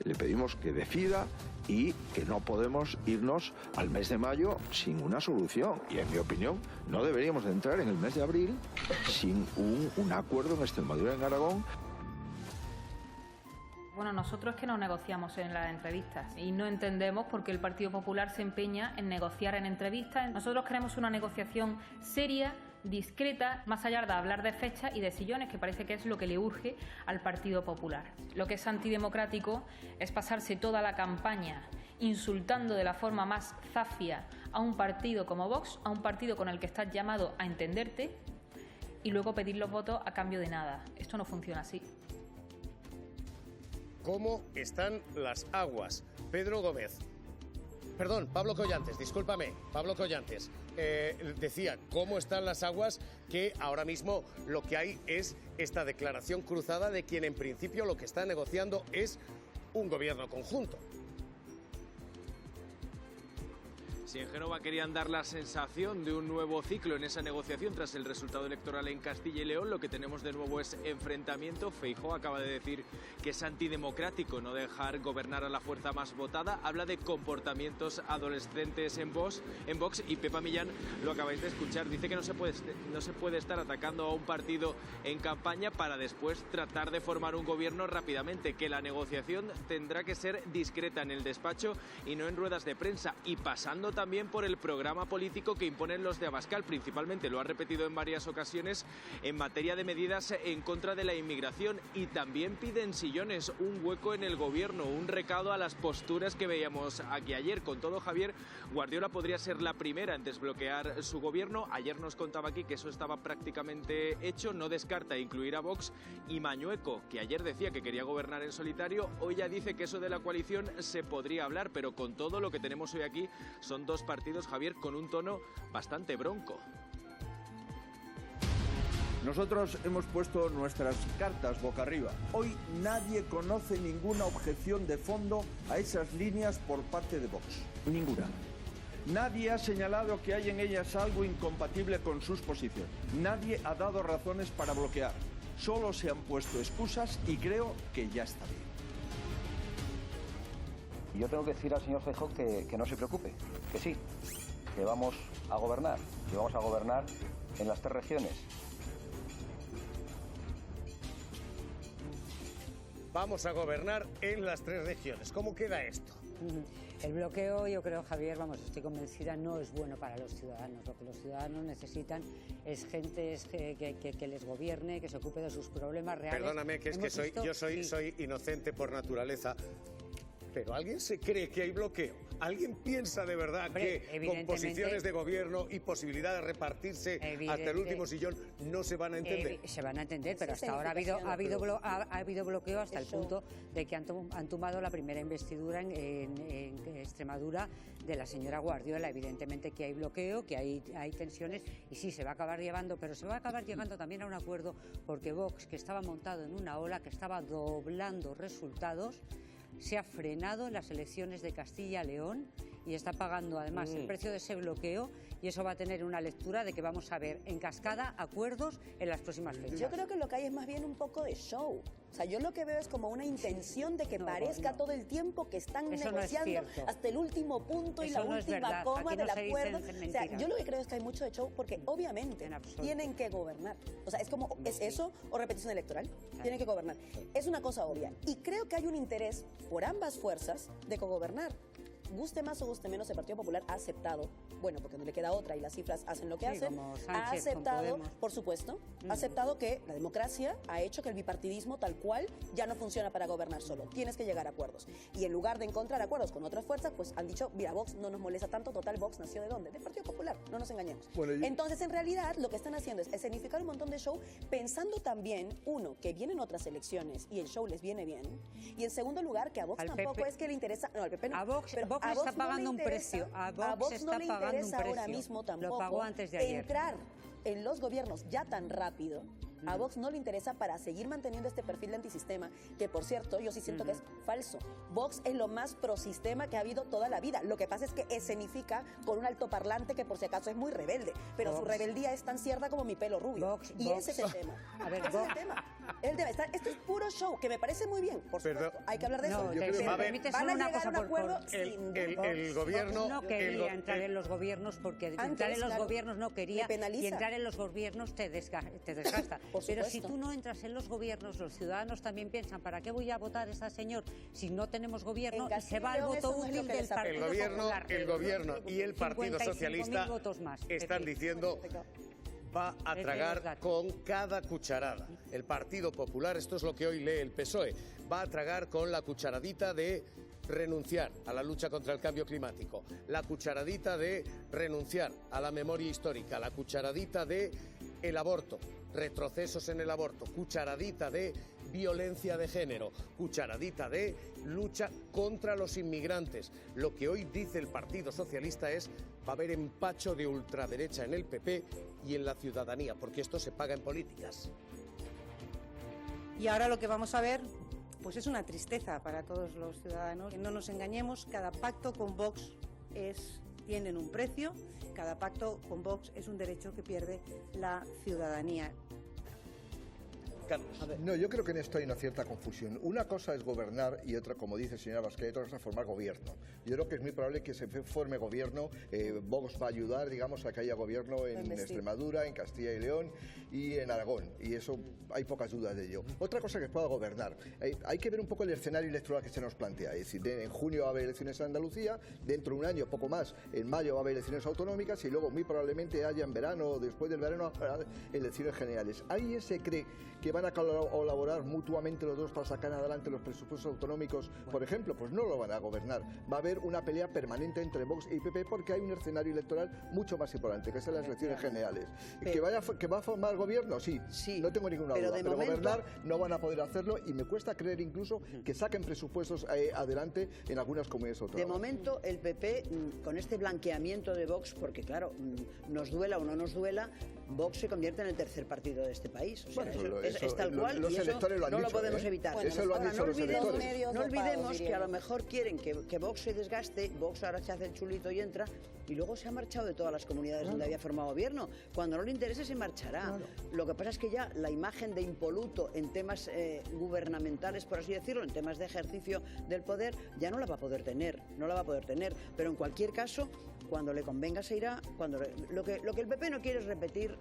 Le pedimos que decida y que no podemos irnos al mes de mayo sin una solución. Y en mi opinión, no deberíamos de entrar en el mes de abril sin un acuerdo en Extremadura y en Aragón. Bueno, nosotros es que no negociamos en las entrevistas y no entendemos por qué el Partido Popular se empeña en negociar en entrevistas. Nosotros queremos una negociación seria, discreta, más allá de hablar de fechas y de sillones, que parece que es lo que le urge al Partido Popular. Lo que es antidemocrático es pasarse toda la campaña insultando de la forma más zafia a un partido como Vox, a un partido con el que estás llamado a entenderte, y luego pedir los votos a cambio de nada. Esto no funciona así. ¿Cómo están las aguas? Pedro Gómez. Perdón, Pablo Collantes, discúlpame, Pablo Collantes. Decía, ¿cómo están las aguas? Que ahora mismo lo que hay es esta declaración cruzada de quien en principio lo que está negociando es un gobierno conjunto. Si en Génova querían dar la sensación de un nuevo ciclo en esa negociación tras el resultado electoral en Castilla y León, lo que tenemos de nuevo es enfrentamiento. Feijóo acaba de decir que es antidemocrático no dejar gobernar a la fuerza más votada. Habla de comportamientos adolescentes en Vox y Pepa Millán, lo acabáis de escuchar, dice que no se puede estar atacando a un partido en campaña para después tratar de formar un gobierno rápidamente, que la negociación tendrá que ser discreta en el despacho y no en ruedas de prensa, y pasando también por el programa político que imponen los de Abascal, principalmente, lo ha repetido en varias ocasiones, en materia de medidas en contra de la inmigración, y también piden sillones, un hueco en el gobierno, un recado a las posturas que veíamos aquí ayer. Con todo, Javier, Guardiola podría ser la primera en desbloquear su gobierno. Ayer nos contaba aquí que eso estaba prácticamente hecho, no descarta incluir a Vox, y Mañueco, que ayer decía que quería gobernar en solitario, hoy ya dice que eso de la coalición se podría hablar, pero con todo lo que tenemos hoy aquí son dos partidos, Javier, con un tono bastante bronco. Nosotros hemos puesto nuestras cartas boca arriba. Hoy nadie conoce ninguna objeción de fondo a esas líneas por parte de Vox. Ninguna. Nadie ha señalado que hay en ellas algo incompatible con sus posiciones. Nadie ha dado razones para bloquear. Solo se han puesto excusas y creo que ya está bien. Yo tengo que decir al señor Feijóo que no se preocupe, que sí, que vamos a gobernar, en las 3 regiones. Vamos a gobernar en las 3 regiones. ¿Cómo queda esto? El bloqueo, yo creo, Javier, estoy convencida, no es bueno para los ciudadanos. Lo que los ciudadanos necesitan es gente que les gobierne, que se ocupe de sus problemas reales. Perdóname, que es que soy inocente por naturaleza. Pero ¿alguien se cree que hay bloqueo? ¿Alguien piensa de verdad que con posiciones de gobierno y posibilidad de repartirse hasta el último sillón no se van a entender? Se van a entender, pero hasta ahora ha habido bloqueo hasta el punto de que han tumbado la primera investidura en Extremadura de la señora Guardiola. Evidentemente que hay bloqueo, que hay tensiones, y sí, se va a acabar llevando, pero se va a acabar llegando también a un acuerdo, porque Vox, que estaba montado en una ola, que estaba doblando resultados, se ha frenado en las elecciones de Castilla y León y está pagando además el precio de ese bloqueo, y eso va a tener una lectura de que vamos a ver en cascada acuerdos en las próximas fechas. Yo creo que lo que hay es más bien un poco de show. O sea, yo lo que veo es como una intención de que parezca todo el tiempo que están negociando hasta el último punto y la última coma del acuerdo. O sea, yo lo que creo es que hay mucho de show porque obviamente tienen que gobernar. O sea, es como, ¿es eso o repetición electoral? Tienen que gobernar. Es una cosa obvia. Y creo que hay un interés por ambas fuerzas de cogobernar. Guste más o guste menos, el Partido Popular ha aceptado, bueno, porque no le queda otra y las cifras hacen lo que hacen, ha aceptado, por supuesto, ha aceptado que la democracia ha hecho que el bipartidismo tal cual ya no funciona para gobernar solo, tienes que llegar a acuerdos. Y en lugar de encontrar acuerdos con otras fuerzas, pues han dicho, mira, Vox no nos molesta tanto, total, Vox nació ¿de dónde? Del Partido Popular, no nos engañemos. Bueno, entonces, en realidad, lo que están haciendo es escenificar un montón de show, pensando también, uno, que vienen otras elecciones y el show les viene bien, y en segundo lugar, que a Vox tampoco es que le interesa, no, al PP no, a Vox está pagando un precio. A Vox no le interesa ahora mismo tampoco entrar en los gobiernos ya tan rápido, A Vox no le interesa para seguir manteniendo este perfil de antisistema, que por cierto, yo sí siento que es falso. Vox es lo más prosistema que ha habido toda la vida. Lo que pasa es que escenifica con un altoparlante que por si acaso es muy rebelde, pero su rebeldía es tan cierta como mi pelo rubio. Ese es el tema. A ver, ese es el tema. Él debe estar. Esto es puro show, que me parece muy bien, por supuesto. Hay que hablar de eso. Van a llegar a un acuerdo el gobierno... No quería entrar en los gobiernos porque entrar en los gobiernos no quería y entrar en los gobiernos te desgasta. Pero si tú no entras en los gobiernos, los ciudadanos también piensan, ¿para qué voy a votar a ese señor si no tenemos gobierno? Y se va al voto útil del Partido Popular. El gobierno y el Partido Socialista están diciendo... va a tragar con cada cucharada. El Partido Popular, esto es lo que hoy lee el PSOE, va a tragar con la cucharadita de renunciar a la lucha contra el cambio climático, la cucharadita de renunciar a la memoria histórica, la cucharadita de el aborto, retrocesos en el aborto, cucharadita de violencia de género, cucharadita de lucha contra los inmigrantes. Lo que hoy dice el Partido Socialista es: va a haber empacho de ultraderecha en el PP y en la ciudadanía, porque esto se paga en políticas. Y ahora lo que vamos a ver, pues es una tristeza para todos los ciudadanos. Que no nos engañemos, cada pacto con Vox tienen un precio, cada pacto con Vox es un derecho que pierde la ciudadanía. No, yo creo que en esto hay una cierta confusión. Una cosa es gobernar y otra, como dice señora Basquet, otra cosa es formar gobierno. Yo creo que es muy probable que se forme gobierno. Vox va a ayudar, digamos, a que haya gobierno en Extremadura, en Castilla y León y en Aragón. Y eso hay pocas dudas de ello. Otra cosa que pueda gobernar. Hay que ver un poco el escenario electoral que se nos plantea. Es decir, en junio va a haber elecciones en Andalucía, dentro de un año, poco más, en mayo va a haber elecciones autonómicas y luego muy probablemente haya en verano o después del verano elecciones generales. ¿Alguien se cree que van a colaborar mutuamente los dos para sacar adelante los presupuestos autonómicos, por ejemplo? Pues no lo van a gobernar. Va a haber una pelea permanente entre Vox y PP porque hay un escenario electoral mucho más importante, que son las elecciones generales. ¿Que va a formar gobierno? Sí, no tengo ninguna duda. Pero gobernar no van a poder hacerlo y me cuesta creer incluso que saquen presupuestos adelante en algunas comunidades autónomas. De momento el PP, con este blanqueamiento de Vox, porque claro, nos duela o no nos duela, Vox se convierte en el tercer partido de este país. O sea, bueno, es tal cual, los y eso electores lo han no dicho, lo podemos evitar. Bueno, eso lo han dicho los electores. No olvidemos que a lo mejor quieren que Vox se desgaste, Vox ahora se hace el chulito y entra, y luego se ha marchado de todas las comunidades donde había formado gobierno. Cuando no le interese se marchará. Lo que pasa es que ya la imagen de impoluto en temas gubernamentales, por así decirlo, en temas de ejercicio del poder, ya no la va a poder tener, pero en cualquier caso, cuando le convenga se irá. Lo que el PP no quiere es repetir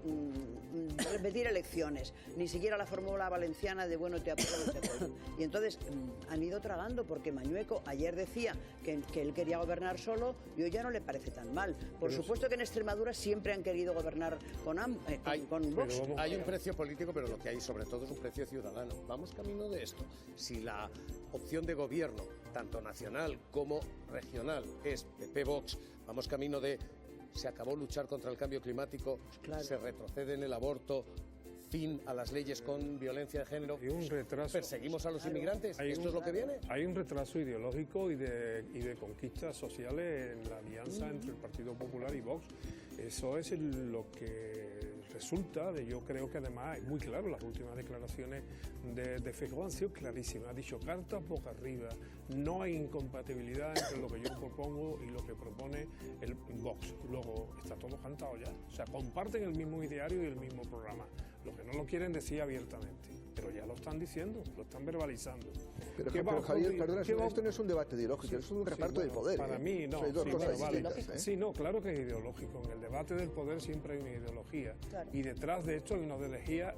elecciones, ni siquiera la fórmula valenciana de bueno, te apoyo. Y entonces han ido tragando, porque Mañueco ayer decía que él quería gobernar solo, y hoy ya no le parece tan mal. Por supuesto que en Extremadura siempre han querido gobernar con Vox. Hay un precio político, pero lo que hay sobre todo es un precio ciudadano. Vamos camino de esto. Si la opción de gobierno, tanto nacional como regional, es PP-Vox, vamos camino de se acabó luchar contra el cambio climático, se retrocede en el aborto, fin a las leyes con violencia de género, hay un retraso, perseguimos a los inmigrantes, ¿esto es lo que viene? Hay un retraso ideológico y de conquistas sociales en la alianza entre el Partido Popular y Vox. Eso es lo que resulta yo creo que además es muy claro. Las últimas declaraciones de Feijóo han sido clarísimas. Ha dicho cartas boca arriba, no hay incompatibilidad entre lo que yo propongo y lo que propone el Vox. Luego está todo cantado ya, o sea, comparten el mismo ideario y el mismo programa. Lo que no lo quieren decir abiertamente, pero ya lo están diciendo, lo están verbalizando. Pero Javier, perdona, esto no es un debate ideológico, es un reparto del poder. Para mí no. Hay dos cosas distintas. Sí, no, claro que es ideológico. En el debate del poder siempre hay una ideología. Claro. Y detrás de esto hay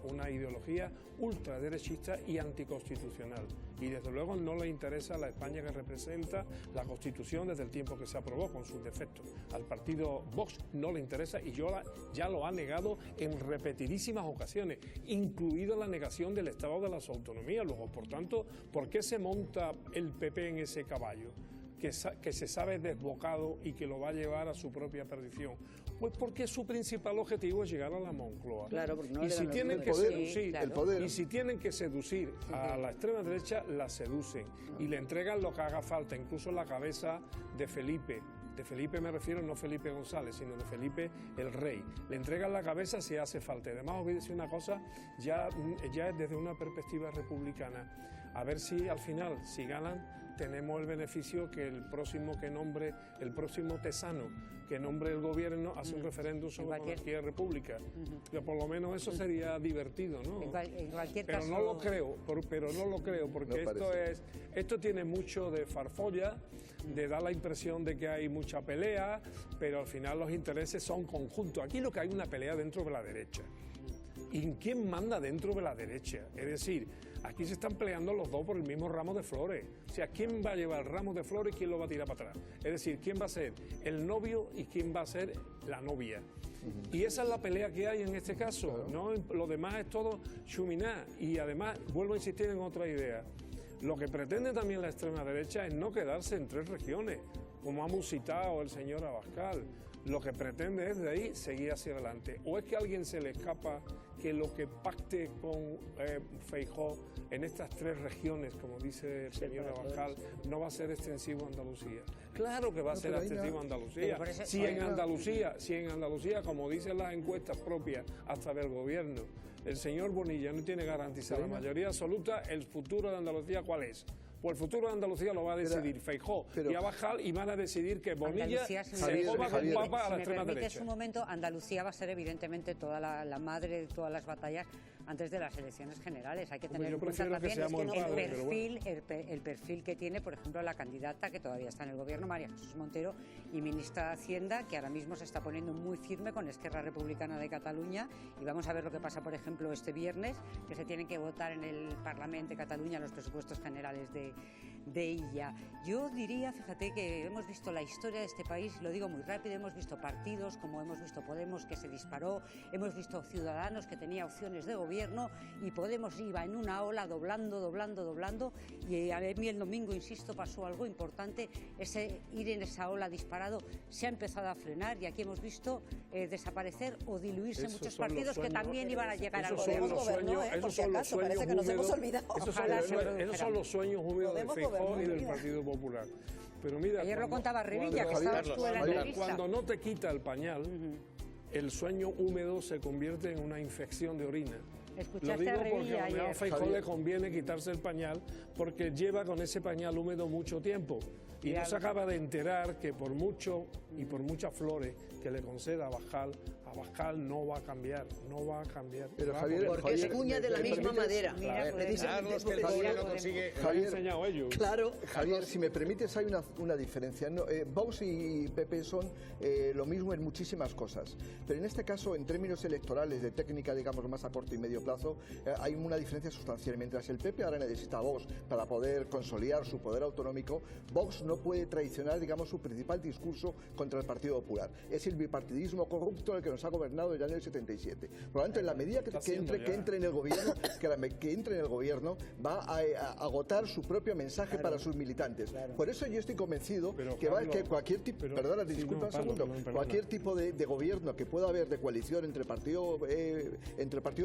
una ideología ultraderechista y anticonstitucional. Y desde luego no le interesa la España que representa la Constitución desde el tiempo que se aprobó con sus defectos. Al partido Vox no le interesa y ya lo ha negado en repetidísimas ocasiones, incluida la negación del Estado de las Autonomías. Luego, por tanto, ¿por qué se monta el PP en ese caballo que se sabe desbocado y que lo va a llevar a su propia perdición? Pues porque su principal objetivo es llegar a la Moncloa. Claro, porque no y si tienen que seducir, y si tienen que seducir a la extrema derecha, la seducen y le entregan lo que haga falta, incluso la cabeza de Felipe, de Felipe me refiero, no Felipe González, sino de Felipe el Rey. Le entregan la cabeza si hace falta. Además, os voy a decir una cosa, ya desde una perspectiva republicana, a ver si al final, si ganan, tenemos el beneficio que el próximo tesano que nombre el gobierno hace un referéndum sobre monarquía y república. Que por lo menos eso sería divertido, ¿no? En cualquier pero caso... no lo creo, porque esto tiene mucho de farfolla, de dar la impresión de que hay mucha pelea, pero al final los intereses son conjuntos. Aquí lo que hay es una pelea dentro de la derecha. ¿Y quién manda dentro de la derecha? Es decir, aquí se están peleando los dos por el mismo ramo de flores. O sea, ¿quién va a llevar el ramo de flores y quién lo va a tirar para atrás? Es decir, ¿quién va a ser el novio y quién va a ser la novia? Y esa es la pelea que hay en este caso, ¿no? Lo demás es todo chuminá. Y además, vuelvo a insistir en otra idea. Lo que pretende también la extrema derecha es no quedarse en 3 regiones, como ha musitado el señor Abascal. Lo que pretende es de ahí seguir hacia adelante. ¿O es que a alguien se le escapa que lo que pacte con Feijóo en estas 3 regiones, como dice el señor Abascal, no va a ser extensivo a Andalucía? Claro que va a ser extensivo a Andalucía. Si en Andalucía, como dicen las encuestas propias hasta del gobierno, el señor Bonilla no tiene garantizada la mayoría absoluta, el futuro de Andalucía, ¿cuál es? Pues el futuro de Andalucía lo va a decidir Feijóo y Abascal, y van a decidir que Bonilla se coma con papa a la extrema derecha. En su momento, Andalucía va a ser evidentemente toda la madre de todas las batallas antes de las elecciones generales. Hay que tener en cuenta también el perfil que tiene, por ejemplo, la candidata que todavía está en el gobierno, María Jesús Montero, y ministra de Hacienda, que ahora mismo se está poniendo muy firme con Esquerra Republicana de Cataluña, y vamos a ver lo que pasa, por ejemplo, este viernes, que se tienen que votar en el Parlamento de Cataluña los presupuestos generales de ella. Yo diría, fíjate, que hemos visto la historia de este país, lo digo muy rápido, hemos visto partidos, como hemos visto Podemos, que se disparó, hemos visto Ciudadanos, que tenía opciones de gobierno, y Podemos iba en una ola doblando, y a mí el domingo, insisto, pasó algo importante, ese ir en esa ola disparado se ha empezado a frenar, y aquí hemos visto desaparecer o diluirse muchos partidos que también iban a llegar al gobierno. Por si acaso, parece que nos hemos olvidado. Esos son los sueños húmedos de Feijóo y del Partido Popular. Pero mira, ayer lo contaba Revilla, que estabas tú en la entrevista. Cuando no te quita el pañal, el sueño húmedo se convierte en una infección de orina. Lo digo porque a Feijóo le conviene quitarse el pañal, porque lleva con ese pañal húmedo mucho tiempo. Y no se acaba de enterar que por mucho y por muchas flores que le conceda Abascal no va a cambiar, Pero Javier, porque es cuña de la misma madera. Carlos, que el gobierno consigue. Javier, si me permites, hay una diferencia. Vox y PP son lo mismo en muchísimas cosas, pero en este caso, en términos electorales, de técnica, digamos, más a corto y medio plazo, hay una diferencia sustancial. Mientras el PP ahora necesita a Vox para poder consolidar su poder autonómico, Vox no puede traicionar, digamos, su principal discurso contra el Partido Popular. Es el bipartidismo corrupto el que nos ha gobernado desde el año 77. Por lo tanto, en la medida que entre en el gobierno, va a agotar su propio mensaje para sus militantes. Por eso yo estoy convencido que cualquier tipo, cualquier tipo de gobierno que pueda haber de coalición entre el Partido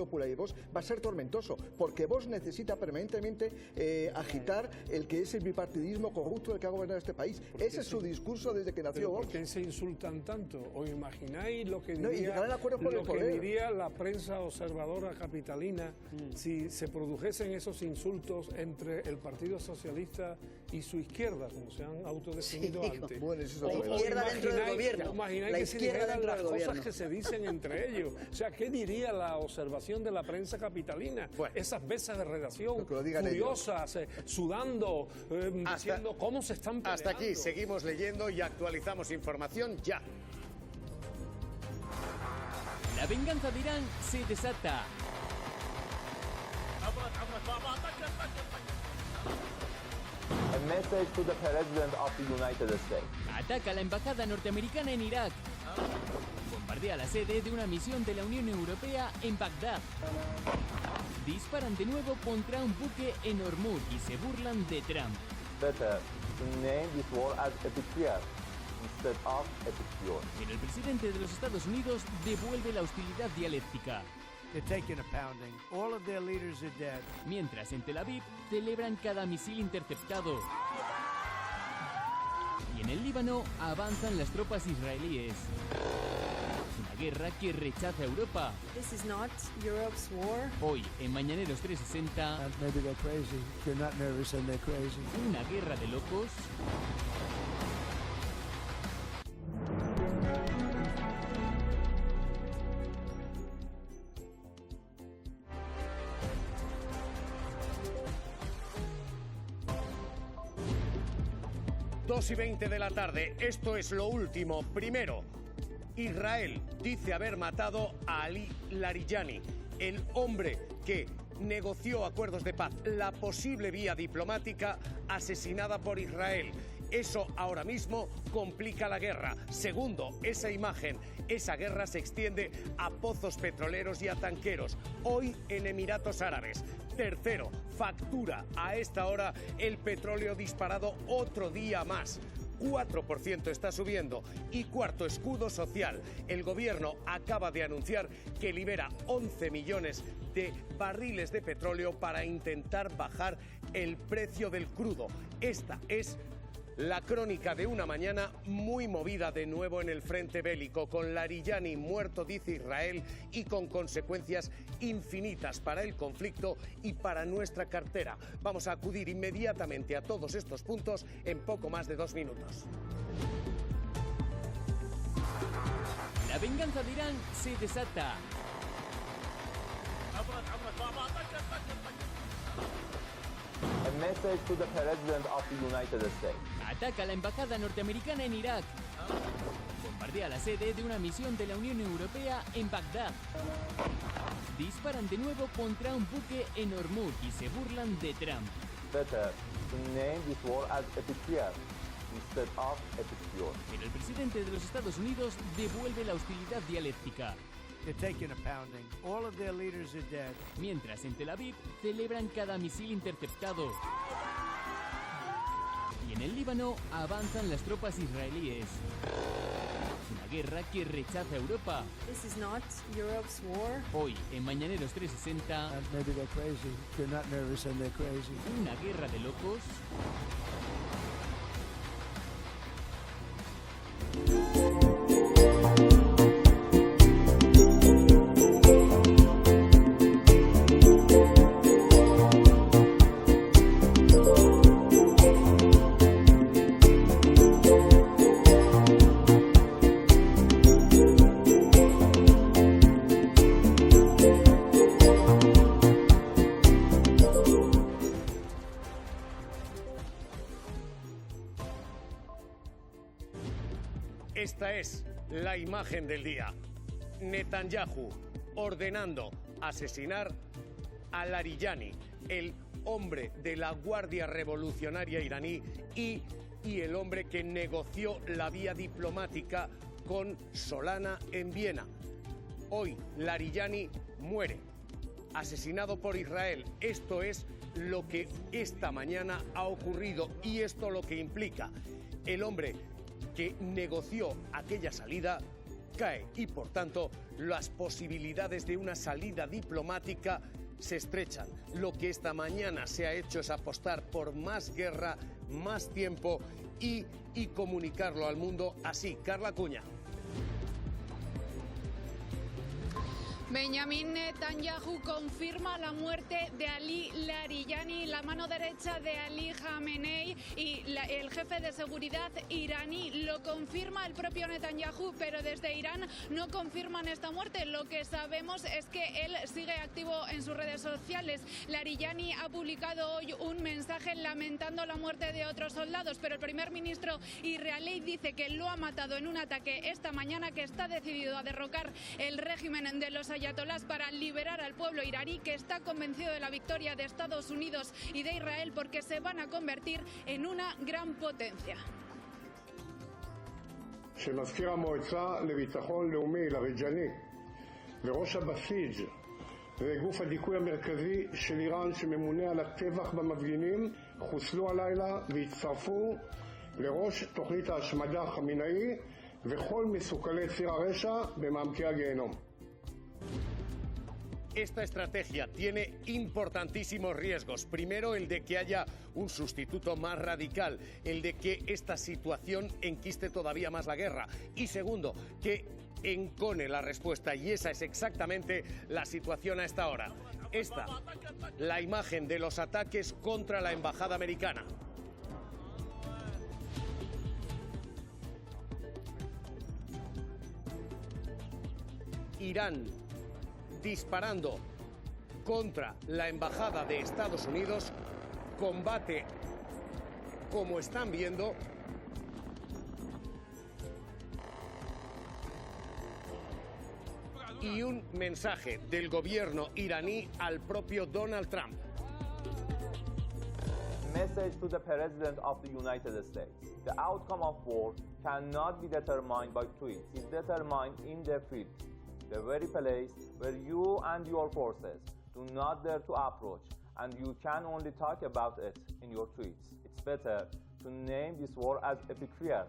Popular y Vox va a ser tormentoso, porque Vox necesita permanentemente agitar el que es el bipartidismo corrupto del que ha gobernado este país. Ese es su discurso desde que nació Vox. ¿Por qué se insultan tanto? ¿Os imagináis lo que diría la prensa observadora capitalina si se produjesen esos insultos entre el Partido Socialista y su izquierda, como se han autodefinido antes? Bueno, eso es la izquierda dentro del gobierno. ¿Imagináis que se dijeran las cosas que se dicen entre ellos? O sea, ¿qué diría la observación de la prensa capitalina? Esas mesas de redacción furiosas, sudando, diciendo cómo se están peleando. Hasta aquí, seguimos leyendo y actualizamos información ya. La venganza de Irán se desata. A message to the President of the United States. Ataca la embajada norteamericana en Irak. Bombardea la sede de una misión de la Unión Europea en Bagdad. Disparan de nuevo contra un buque en Hormuz y se burlan de Trump. Better to name this war as epic fear instead of epic cure. Pero el presidente de los Estados Unidos devuelve la hostilidad dialéctica. They're taking a pounding. All of their leaders are dead. Mientras en Tel Aviv celebran cada misil interceptado. Y En el Líbano avanzan las tropas israelíes. Una guerra que rechaza a Europa. This is not Europe's war. Hoy, en Mañaneros 360... Maybe they're crazy. They're not nervous and they're crazy. Una guerra de locos. Dos y 20 de la tarde, esto es lo último. Primero, Israel dice haber matado a Ali Larijani, el hombre que negoció acuerdos de paz, la posible vía diplomática asesinada por Israel. Eso ahora mismo complica la guerra. Segundo, esa imagen, esa guerra se extiende a pozos petroleros y a tanqueros, hoy en Emiratos Árabes. Tercero, factura a esta hora el petróleo disparado otro día más. 4% está subiendo. Y cuarto, escudo social. El gobierno acaba de anunciar que libera 11 millones de barriles de petróleo para intentar bajar el precio del crudo. Esta es la crónica de una mañana muy movida de nuevo en el frente bélico, con Larijani muerto, dice Israel, y con consecuencias infinitas para el conflicto y para nuestra cartera. Vamos a acudir inmediatamente a todos estos puntos en poco más de 2 minutos. La venganza de Irán se desata. A message to the President of the United States. Ataca la embajada norteamericana en Irak. Bombardea la sede de una misión de la Unión Europea en Bagdad. Disparan de nuevo contra un buque en Hormuz y se burlan de Trump. Better to name this war as epic fear instead of epic cure. Pero el presidente de los Estados Unidos devuelve la hostilidad dialéctica. They're taking a pounding. All of their leaders are dead. Mientras en Tel Aviv celebran cada misil interceptado. Y en el Líbano avanzan las tropas israelíes. Una guerra que rechaza a Europa. This is not Europe's war. Hoy, en Mañaneros 360... Maybe they're crazy. They're not nervous and they're crazy. Una guerra de locos. Esta es la imagen del día. Netanyahu ordenando asesinar a Larijani, el hombre de la Guardia Revolucionaria iraní y el hombre que negoció la vía diplomática con Solana en Viena. Hoy Larijani muere, asesinado por Israel. Esto es lo que esta mañana ha ocurrido y esto lo que implica. El hombre que negoció aquella salida cae y, por tanto, las posibilidades de una salida diplomática se estrechan. Lo que esta mañana se ha hecho es apostar por más guerra, más tiempo y comunicarlo al mundo así. Carla Cuña. Benjamin Netanyahu confirma la muerte de Ali Larijani, la mano derecha de Ali Khamenei, y el jefe de seguridad iraní. Lo confirma el propio Netanyahu, pero desde Irán no confirman esta muerte. Lo que sabemos es que él sigue activo en sus redes sociales. Larijani ha publicado hoy un mensaje lamentando la muerte de otros soldados, pero el primer ministro israelí dice que lo ha matado en un ataque esta mañana, que está decidido a derrocar el régimen de los ayatolás para liberar al pueblo iraní, que está convencido de la victoria de Estados Unidos y de Israel, porque se van a convertir en una gran potencia. שמזכיר המועצה לביטחון לאומי לאריג'ני וראש הבסיג' וגוף הדיכוי המרכזי של איראן שממונה על הטבח במפגינים חוסלו הלילה והצטרפו לראש תוכנית ההשמדה חמינאי וכל מסוכלי ציר הרשע במעמקי הגיהנום. esta estrategia tiene importantísimos riesgos. Primero, el de que haya un sustituto más radical, el de que esta situación enquiste todavía más la guerra. Y segundo, que encone la respuesta, y esa es exactamente la situación a esta hora. Esta, la imagen de los ataques contra la embajada americana. Irán disparando contra la embajada de Estados Unidos, combate, como están viendo, y un mensaje del gobierno iraní al propio Donald Trump. Message to the President of the United States. The outcome of war cannot be determined by tweets. It's determined in the field, the very place where you and your forces do not dare to approach, and you can only talk about it in your tweets. It's better to name this war as epic fear.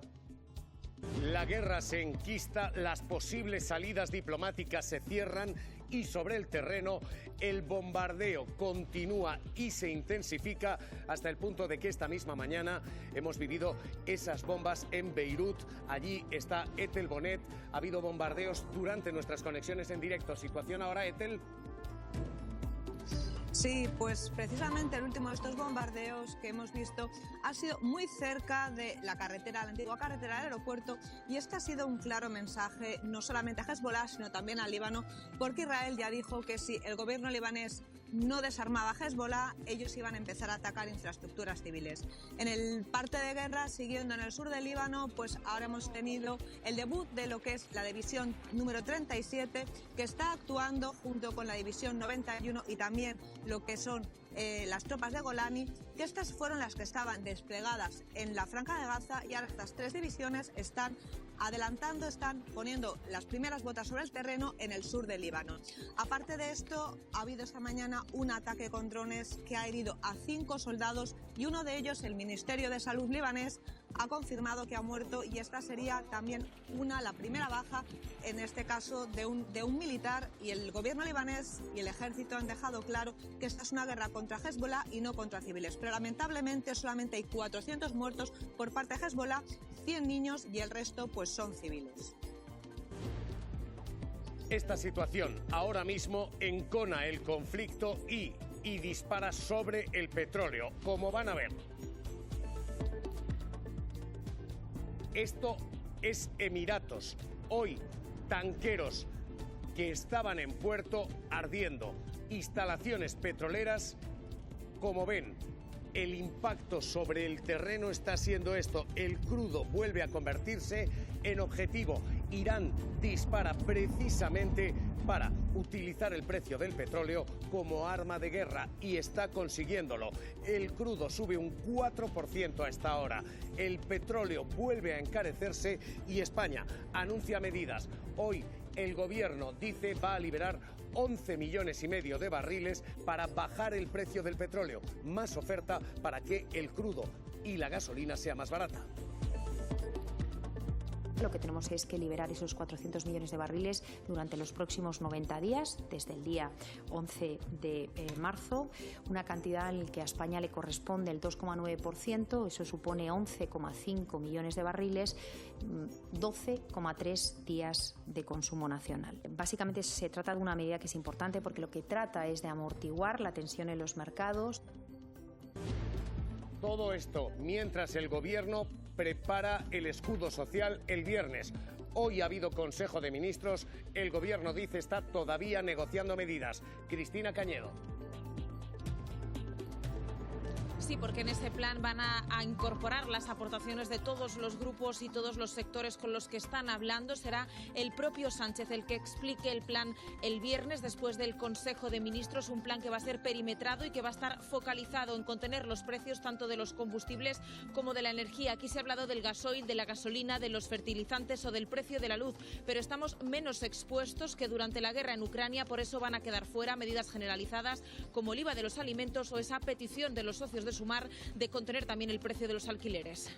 La guerra se enquista, las posibles salidas diplomáticas se cierran y sobre el terreno el bombardeo continúa y se intensifica hasta el punto de que esta misma mañana hemos vivido esas bombas en Beirut. Allí está Ethel Bonet. Ha habido bombardeos durante nuestras conexiones en directo. Situación ahora, Ethel. Sí, pues precisamente el último de estos bombardeos que hemos visto ha sido muy cerca de la carretera, la antigua carretera del aeropuerto, y este ha sido un claro mensaje no solamente a Hezbollah, sino también al Líbano, porque Israel ya dijo que si el gobierno libanés no desarmaba a Hezbollah, ellos iban a empezar a atacar infraestructuras civiles. En el parte de guerra, siguiendo en el sur del Líbano, pues ahora hemos tenido el debut de lo que es la división número 37, que está actuando junto con la división 91 y también lo que son las tropas de Golani, que estas fueron las que estaban desplegadas en la Franja de Gaza, y ahora estas tres divisiones están adelantando, están poniendo las primeras botas sobre el terreno en el sur del Líbano. Aparte de esto, ha habido esta mañana un ataque con drones que ha herido a 5 soldados, y uno de ellos, el Ministerio de Salud libanés, ha confirmado que ha muerto, y esta sería también la primera baja, en este caso de un militar, y el gobierno libanés y el ejército han dejado claro que esta es una guerra contra Hezbollah y no contra civiles. Pero lamentablemente solamente hay 400 muertos por parte de Hezbollah, 100 niños, y el resto pues son civiles. Esta situación ahora mismo encona el conflicto y dispara sobre el petróleo, como van a ver. Esto es Emiratos. Hoy, tanqueros que estaban en puerto ardiendo. Instalaciones petroleras, como ven, el impacto sobre el terreno está siendo esto. El crudo vuelve a convertirse en objetivo. Irán dispara precisamente para utilizar el precio del petróleo como arma de guerra, y está consiguiéndolo. El crudo sube un 4% a esta hora. El petróleo vuelve a encarecerse y España anuncia medidas. Hoy el gobierno dice va a liberar 11,5 millones de barriles para bajar el precio del petróleo. Más oferta para que el crudo y la gasolina sea más barata. Lo que tenemos es que liberar esos 400 millones de barriles durante los próximos 90 días, desde el día 11 de marzo, una cantidad en la que a España le corresponde el 2,9%, eso supone 11,5 millones de barriles, 12,3 días de consumo nacional. Básicamente se trata de una medida que es importante porque lo que trata es de amortiguar la tensión en los mercados. Todo esto mientras el gobierno prepara el escudo social el viernes. Hoy ha habido Consejo de Ministros. El gobierno dice está todavía negociando medidas. Cristina Cañedo. Sí, porque en ese plan van a incorporar las aportaciones de todos los grupos y todos los sectores con los que están hablando. Será el propio Sánchez el que explique el plan el viernes después del Consejo de Ministros, un plan que va a ser perimetrado y que va a estar focalizado en contener los precios tanto de los combustibles como de la energía. Aquí se ha hablado del gasoil, de la gasolina, de los fertilizantes o del precio de la luz, pero estamos menos expuestos que durante la guerra en Ucrania, por eso van a quedar fuera medidas generalizadas como el IVA de los alimentos o esa petición de los socios de Sumar de contener también el precio de los alquileres.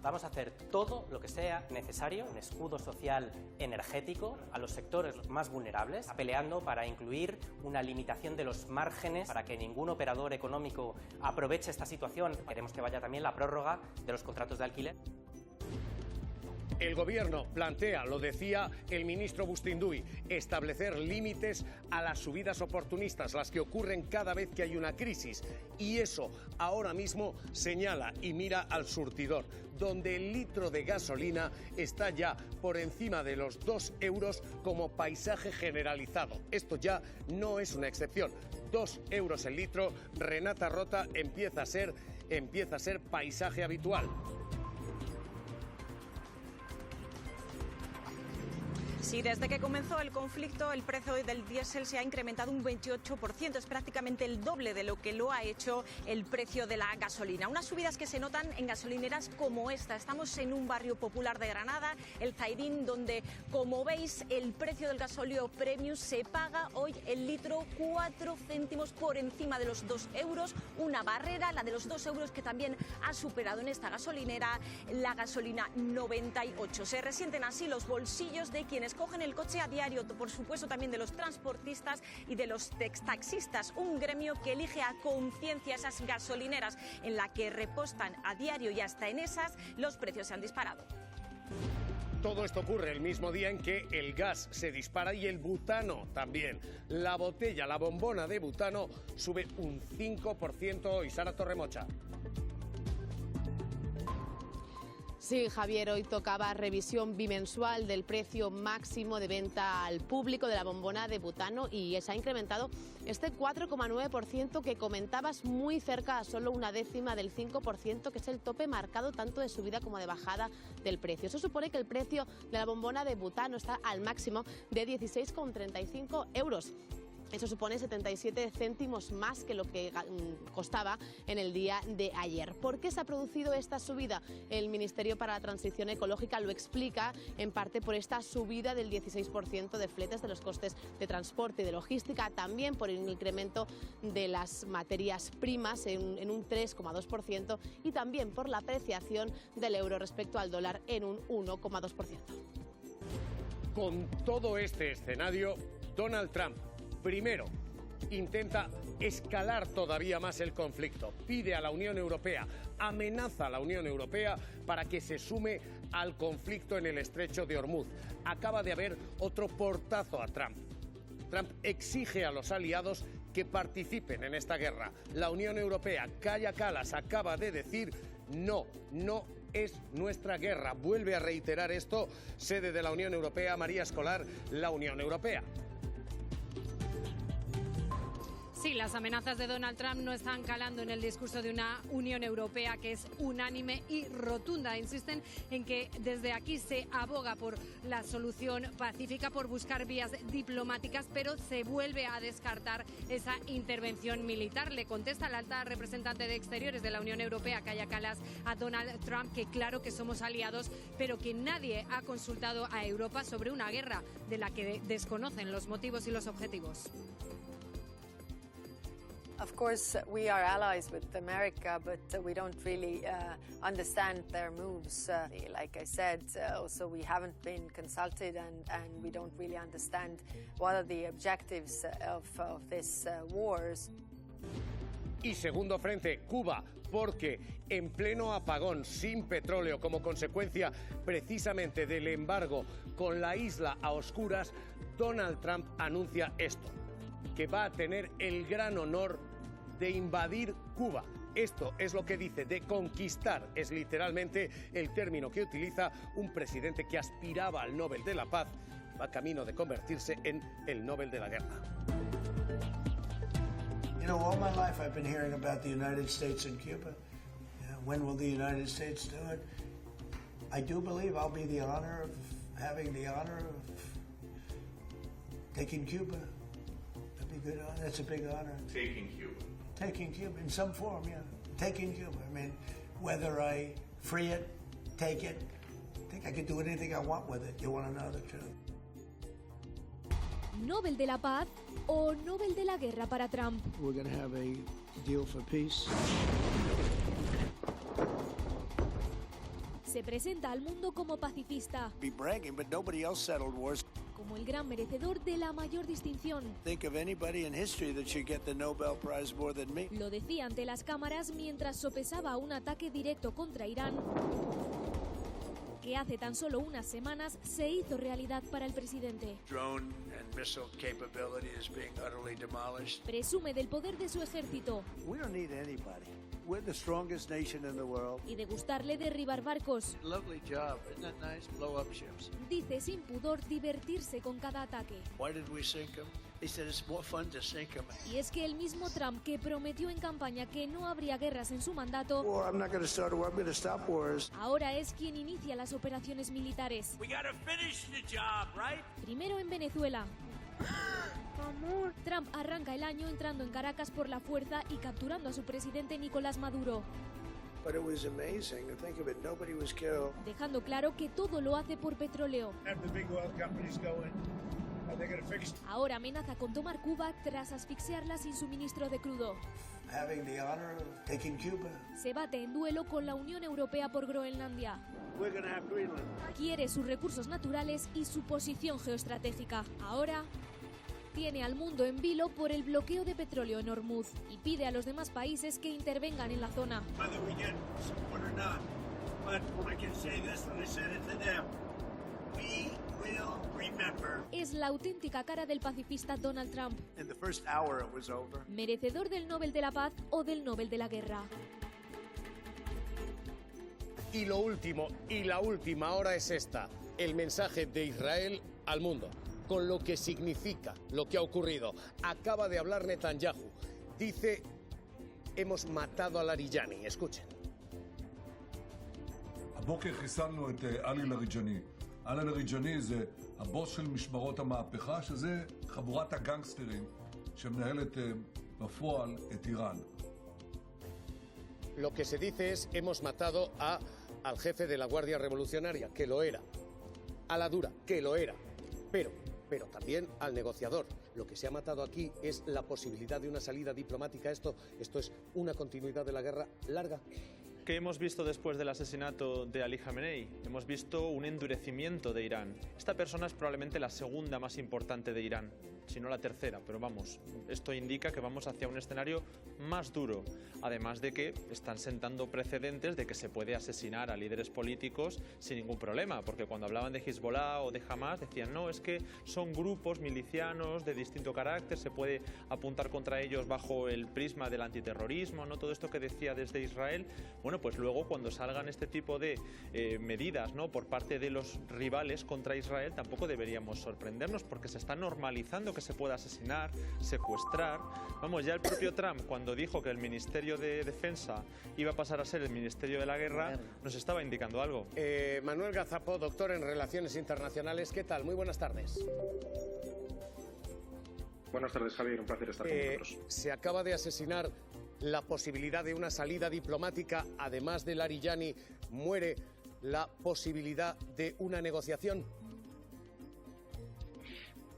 Vamos a hacer todo lo que sea necesario, un escudo social energético a los sectores más vulnerables, peleando para incluir una limitación de los márgenes para que ningún operador económico aproveche esta situación. Queremos que vaya también la prórroga de los contratos de alquiler. El Gobierno plantea, lo decía el ministro Bustinduy, establecer límites a las subidas oportunistas, las que ocurren cada vez que hay una crisis. Y eso ahora mismo señala y mira al surtidor, donde el litro de gasolina está ya por encima de los 2 euros como paisaje generalizado. Esto ya no es una excepción. 2 euros el litro, Renata Rota, empieza a ser paisaje habitual. Sí, desde que comenzó el conflicto, el precio del diésel se ha incrementado un 28%. Es prácticamente el doble de lo que lo ha hecho el precio de la gasolina. Unas subidas que se notan en gasolineras como esta. Estamos en un barrio popular de Granada, el Zairín, donde, como veis, el precio del gasóleo premium se paga hoy el litro 4 céntimos por encima de los 2 euros. Una barrera, la de los 2 euros, que también ha superado en esta gasolinera la gasolina 98. Se resienten así los bolsillos de quienes cogen el coche a diario, por supuesto también de los transportistas y de los taxistas, un gremio que elige a conciencia esas gasolineras en la que repostan a diario, y hasta en esas los precios se han disparado. Todo esto ocurre el mismo día en que el gas se dispara y el butano también. La botella, la bombona de butano sube un 5% y Sara Torremocha. Sí, Javier, hoy tocaba revisión bimensual del precio máximo de venta al público de la bombona de butano y se ha incrementado este 4,9% que comentabas, muy cerca a solo una décima del 5%, que es el tope marcado tanto de subida como de bajada del precio. Eso supone que el precio de la bombona de butano está al máximo de 16,35 euros. Eso supone 77 céntimos más que lo que costaba en el día de ayer. ¿Por qué se ha producido esta subida? El Ministerio para la Transición Ecológica lo explica en parte por esta subida del 16% de fletes de los costes de transporte y de logística, también por el incremento de las materias primas en un 3,2% y también por la apreciación del euro respecto al dólar en un 1,2%. Con todo este escenario, Donald Trump primero intenta escalar todavía más el conflicto, pide a la Unión Europea, amenaza a la Unión Europea para que se sume al conflicto en el estrecho de Hormuz. Acaba de haber otro portazo a Trump. Trump exige a los aliados que participen en esta guerra. La Unión Europea, Kaja Kallas, acaba de decir no es nuestra guerra. Vuelve a reiterar esto, sede de la Unión Europea, María Escolar, la Unión Europea. Sí, las amenazas de Donald Trump no están calando en el discurso de una Unión Europea que es unánime y rotunda. Insisten en que desde aquí se aboga por la solución pacífica, por buscar vías diplomáticas, pero se vuelve a descartar esa intervención militar. Le contesta la alta representante de Exteriores de la Unión Europea, Kaja Kallas, a Donald Trump que claro que somos aliados, pero que nadie ha consultado a Europa sobre una guerra de la que desconocen los motivos y los objetivos. Of course, we are allies with America, but we don't really understand their moves. Like I said, also we haven't been consulted and we don't really understand what are the objectives of these wars. Y segundo frente, Cuba, porque en pleno apagón, sin petróleo, como consecuencia precisamente del embargo con la isla a oscuras, Donald Trump anuncia esto, que va a tener el gran honor de invadir Cuba. Esto es lo que dice, de conquistar, es literalmente el término que utiliza un presidente que aspiraba al Nobel de la Paz, va camino de convertirse en el Nobel de la Guerra. You know, all my life I've been hearing about the United States and Cuba. When will the United States do it? I do believe I'll be having the honor of taking Cuba. That'd be good. That's a big honor. Taking Cuba. Taking Cuba in some form, yeah. Taking Cuba. I mean, whether I free it, take it, I think I could do anything I want with it. You want to know the truth? ¿Nobel de la Paz o Nobel de la Guerra para Trump? We're going to have a deal for peace. Se presenta al mundo como pacifista, Be bragging, but nobody else settled wars. como el gran merecedor de la mayor distinción. Think of anybody in history that should get the Nobel Prize more than me. Lo decía ante las cámaras mientras sopesaba un ataque directo contra Irán, que hace tan solo unas semanas se hizo realidad para el presidente. Drone and missile capability is being utterly demolished. Presume del poder de su ejército We don't need anybody. We're the strongest nation in the world. y de gustarle derribar barcos. Lovely job, isn't that nice? Blow up ships. Dice sin pudor divertirse con cada ataque. Why did we sink them? He said it's more fun to sink them. Y es que el mismo Trump, que prometió en campaña que no habría guerras en su mandato, I'm not going to start a war. I'm going to stop wars. ahora es quien inicia las operaciones militares. We got to finish the job, right? Primero en Venezuela. Trump arranca el año entrando en Caracas por la fuerza y capturando a su presidente Nicolás Maduro, But it was amazing. To think of it, nobody was killed. dejando claro que todo lo hace por petróleo. Have the big oil companies going. Are they going to fix Ahora amenaza con tomar Cuba tras asfixiarla sin suministro de crudo. having the honor of taking Cuba? Se bate en duelo con la Unión Europea por Groenlandia. We're going to have Greenland. Quiere sus recursos naturales y su posición geoestratégica. Ahora tiene al mundo en vilo por el bloqueo de petróleo en Hormuz y pide a los demás países que intervengan en la zona. Whether we get support or not, but I can say this when I said it to them. We will remember. Es la auténtica cara del pacifista Donald Trump, In the first hour it was over. merecedor del Nobel de la Paz o del Nobel de la Guerra. Y lo último, y la última hora es esta, el mensaje de Israel al mundo, con lo que significa lo que ha ocurrido. Acaba de hablar Netanyahu, dice, hemos matado a Larijani, escuchen. הבוקר חיסלנו את עלי לריג'ני. עלי לריג'ני זה הבוס של משמרות המהפכה, שזה חבורת הגנגסטרים שמנהלת בפועל את איראן. Lo que se dice es, hemos matado al jefe de la Guardia Revolucionaria, que lo era, a la dura, que lo era, pero también al negociador. Lo que se ha matado aquí es la posibilidad de una salida diplomática. Esto es una continuidad de la guerra larga. ¿Qué hemos visto después del asesinato de Ali Khamenei? Hemos visto un endurecimiento de Irán. Esta persona es probablemente la segunda más importante de Irán, si no la tercera, pero vamos, esto indica que vamos hacia un escenario más duro, además de que están sentando precedentes de que se puede asesinar a líderes políticos sin ningún problema, porque cuando hablaban de Hezbollah o de Hamas decían, no, es que son grupos milicianos de distinto carácter, se puede apuntar contra ellos bajo el prisma del antiterrorismo, ¿no? Todo esto que decía desde Israel. Bueno, pues luego cuando salgan este tipo de medidas, ¿no?, por parte de los rivales contra Israel, tampoco deberíamos sorprendernos, porque se está normalizando que se pueda asesinar, secuestrar. Vamos, ya el propio Trump, cuando dijo que el Ministerio de Defensa iba a pasar a ser el Ministerio de la Guerra, nos estaba indicando algo. Manuel Gazapo, doctor en Relaciones Internacionales, ¿qué tal? Muy buenas tardes. Buenas tardes, Javier, un placer estar con vosotros. Se acaba de asesinar la posibilidad de una salida diplomática, además de Larijani, muere la posibilidad de una negociación.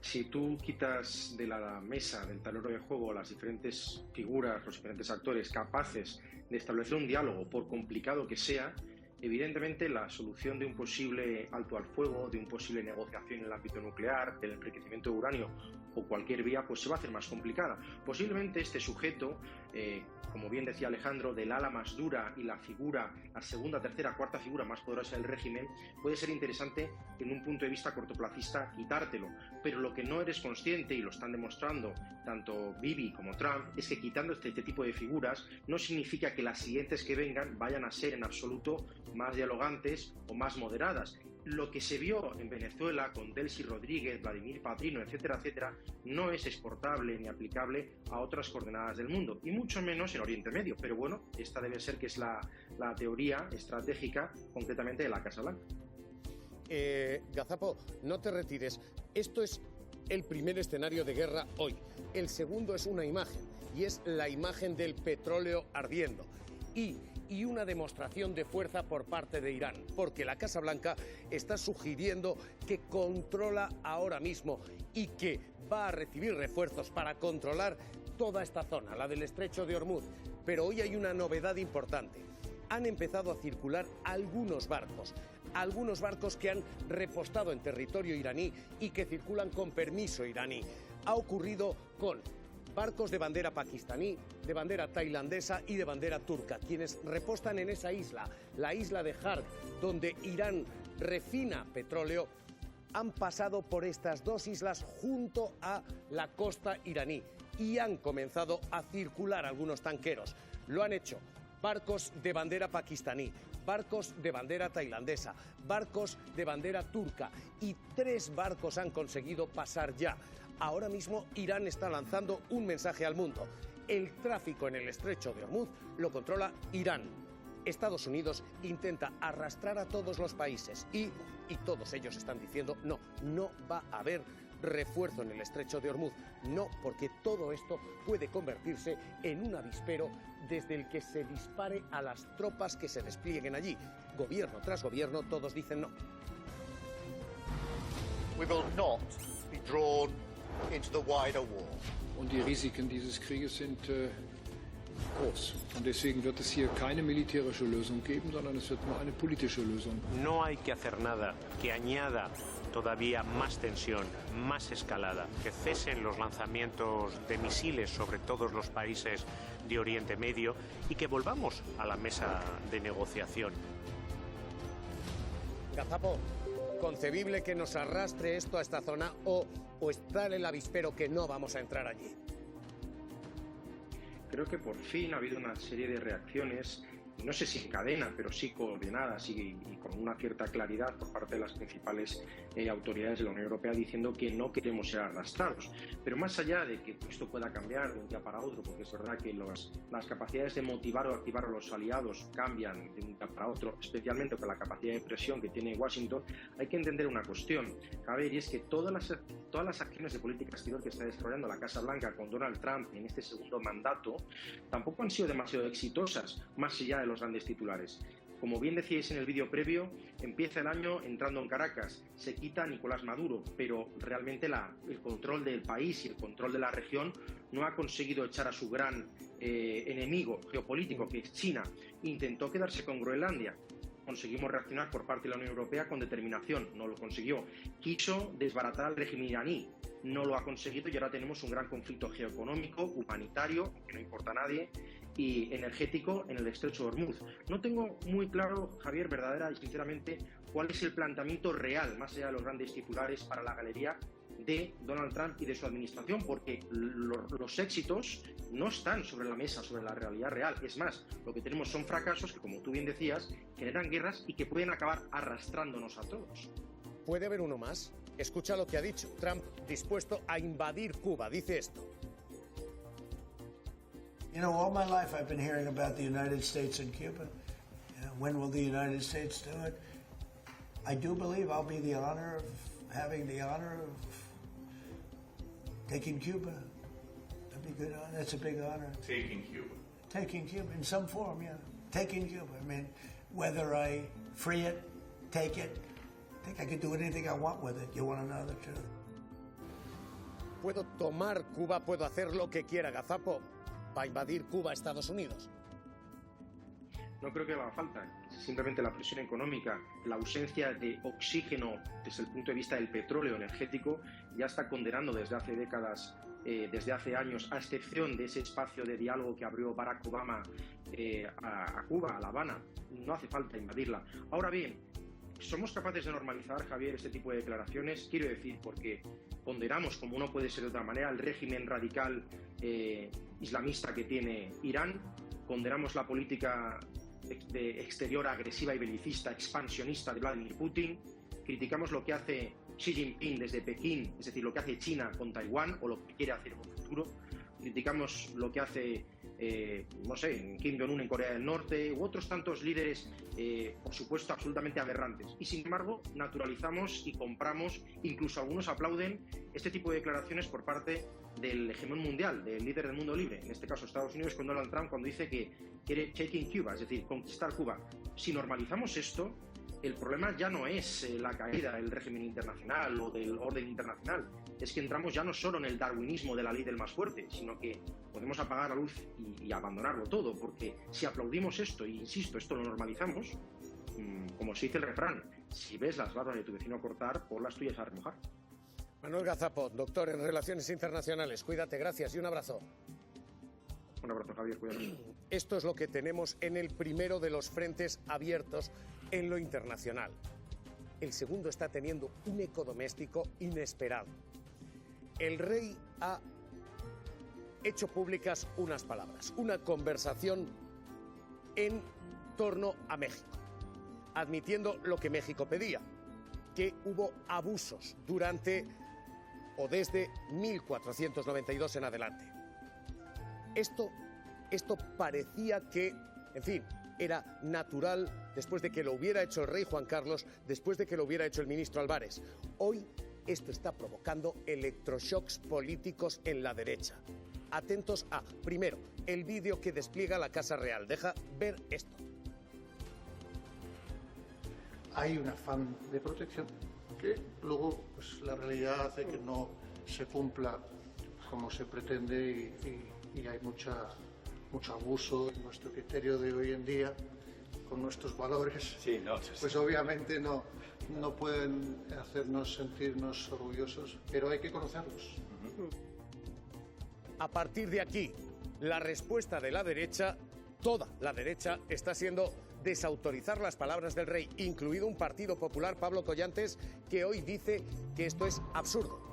Si tú quitas de la mesa, del tablero de juego, las diferentes figuras, los diferentes actores capaces de establecer un diálogo, por complicado que sea, evidentemente la solución de un posible alto al fuego, de un posible negociación en el ámbito nuclear, del enriquecimiento de uranio o cualquier vía, pues se va a hacer más complicada. Posiblemente este sujeto, como bien decía Alejandro, del ala más dura y la figura, la segunda, tercera, cuarta figura más poderosa del régimen, puede ser interesante en un punto de vista cortoplacista quitártelo. Pero lo que no eres consciente, y lo están demostrando tanto Bibi como Trump, es que quitando este tipo de figuras no significa que las siguientes que vengan vayan a ser en absoluto más dialogantes o más moderadas. Lo que se vio en Venezuela con Delcy Rodríguez, Vladimir Padrino, etcétera, etcétera, no es exportable ni aplicable a otras coordenadas del mundo, y mucho menos en Oriente Medio. Pero bueno, esta debe ser que es la teoría estratégica concretamente de la Casa Blanca. Gazapo, no te retires. Esto es el primer escenario de guerra hoy. El segundo es una imagen, y es la imagen del petróleo ardiendo. Y una demostración de fuerza por parte de Irán, porque la Casa Blanca está sugiriendo que controla ahora mismo y que va a recibir refuerzos para controlar toda esta zona, la del estrecho de Hormuz. Pero hoy hay una novedad importante. han empezado a circular algunos barcos que han repostado en territorio iraní y que circulan con permiso iraní. Ha ocurrido con barcos de bandera pakistaní, de bandera tailandesa y de bandera turca, quienes repostan en esa isla, la isla de Harg, donde Irán refina petróleo, han pasado por estas dos islas junto a la costa iraní y han comenzado a circular algunos tanqueros. Lo han hecho barcos de bandera pakistaní, barcos de bandera tailandesa, barcos de bandera turca y 3 barcos han conseguido pasar ya. Ahora mismo Irán está lanzando un mensaje al mundo. El tráfico en el estrecho de Hormuz lo controla Irán. Estados Unidos intenta arrastrar a todos los países y todos ellos están diciendo no va a haber refuerzo en el estrecho de Hormuz. No, porque todo esto puede convertirse en un avispero desde el que se dispare a las tropas que se desplieguen allí. Gobierno tras gobierno, todos dicen no. We will not be drawn into the wider war. Und die Risiken dieses Krieges sind groß. Und deswegen wird es hier keine militärische Lösung geben, sondern es wird nur eine politische Lösung. No hay que hacer nada que añada todavía más tensión, más escalada, que cesen los lanzamientos de misiles sobre todos los países de Oriente Medio y que volvamos a la mesa de negociación. Gazapo, ¿concebible que nos arrastre esto a esta zona o está el avispero que no vamos a entrar allí? Creo que por fin ha habido una serie de reacciones, no sé si en cadena, pero sí coordinadas y con una cierta claridad por parte de las principales autoridades de la Unión Europea diciendo que no queremos ser arrastrados. Pero más allá de que esto pueda cambiar de un día para otro, porque es verdad que las capacidades de motivar o activar a los aliados cambian de un día para otro, especialmente con la capacidad de presión que tiene Washington, hay que entender una cuestión, Javier, y es que todas las acciones de política exterior que está desarrollando la Casa Blanca con Donald Trump en este segundo mandato tampoco han sido demasiado exitosas, más allá de los grandes titulares. Como bien decíais en el vídeo previo, empieza el año entrando en Caracas, se quita Nicolás Maduro, pero realmente el control del país y el control de la región no ha conseguido echar a su gran enemigo geopolítico, que es China. Intentó quedarse con Groenlandia. Conseguimos reaccionar por parte de la Unión Europea con determinación, no lo consiguió. Quiso desbaratar al régimen iraní, no lo ha conseguido y ahora tenemos un gran conflicto geoeconómico, humanitario, que no importa a nadie, y energético en el estrecho de Hormuz. No tengo muy claro, Javier, verdadera y sinceramente, cuál es el planteamiento real, más allá de los grandes titulares, para la galería de Donald Trump y de su administración, porque los éxitos no están sobre la mesa, sobre la realidad real. Es más, lo que tenemos son fracasos que, como tú bien decías, generan guerras y que pueden acabar arrastrándonos a todos. ¿Puede haber uno más? Escucha lo que ha dicho Trump, dispuesto a invadir Cuba. Dice esto. You know, all my life I've been hearing about the United States and Cuba. When will the United States do it? I do believe I'll be having the honor of taking Cuba. That'd be good. That's a big honor. Taking Cuba. Taking Cuba in some form, yeah. Taking Cuba. I mean, whether I free it, take it, I think I could do anything I want with it. You want to know the truth? Puedo tomar Cuba, puedo hacer lo que quiera, Gazapo. ¿Va a invadir Cuba a Estados Unidos? No creo que haga falta. Simplemente la presión económica, la ausencia de oxígeno desde el punto de vista del petróleo energético ya está condenando desde hace décadas, desde hace años, a excepción de ese espacio de diálogo que abrió Barack Obama a Cuba, a La Habana. No hace falta invadirla. Ahora bien, ¿somos capaces de normalizar, Javier, este tipo de declaraciones? Quiero decir, porque ponderamos, como no puede ser de otra manera, el régimen radical islamista que tiene Irán, ponderamos la política exterior agresiva y belicista, expansionista de Vladimir Putin, criticamos lo que hace Xi Jinping desde Pekín, es decir, lo que hace China con Taiwán o lo que quiere hacer en un futuro, criticamos lo que hace no sé, Kim Jong-un en Corea del Norte u otros tantos líderes, por supuesto, absolutamente aberrantes. Y sin embargo, naturalizamos y compramos, incluso algunos aplauden este tipo de declaraciones por parte del hegemón mundial, del líder del mundo libre, en este caso Estados Unidos, con Donald Trump, cuando dice que quiere taking Cuba, es decir, conquistar Cuba. Si normalizamos esto, el problema ya no es la caída del régimen internacional o del orden internacional, es que entramos ya no solo en el darwinismo de la ley del más fuerte, sino que podemos apagar la luz y abandonarlo todo, porque si aplaudimos esto, y insisto, esto lo normalizamos, como se dice el refrán, si ves las barbas de tu vecino cortar, por las tuyas a remojar. Manuel Gazapo, doctor en Relaciones Internacionales, cuídate, gracias y un abrazo. Un abrazo, Javier, cuídate. Esto es lo que tenemos en el primero de los frentes abiertos en lo internacional. El segundo está teniendo un eco doméstico inesperado. El rey ha hecho públicas unas palabras, una conversación en torno a México, admitiendo lo que México pedía, que hubo abusos durante o desde 1492 en adelante. Esto parecía que, en fin, era natural después de que lo hubiera hecho el rey Juan Carlos, después de que lo hubiera hecho el ministro Álvarez. Hoy esto está provocando electroshocks políticos en la derecha. Atentos a, primero, el vídeo que despliega la Casa Real. Deja ver esto. Hay un afán de protección que luego pues, la realidad hace que no se cumpla como se pretende y hay mucho abuso en nuestro criterio de hoy en día con nuestros valores. Pues obviamente no pueden hacernos sentirnos orgullosos, pero hay que conocerlos. A partir de aquí, la respuesta de la derecha, toda la derecha, está siendo desautorizar las palabras del rey, incluido un Partido Popular, Pablo Collantes, que hoy dice que esto es absurdo.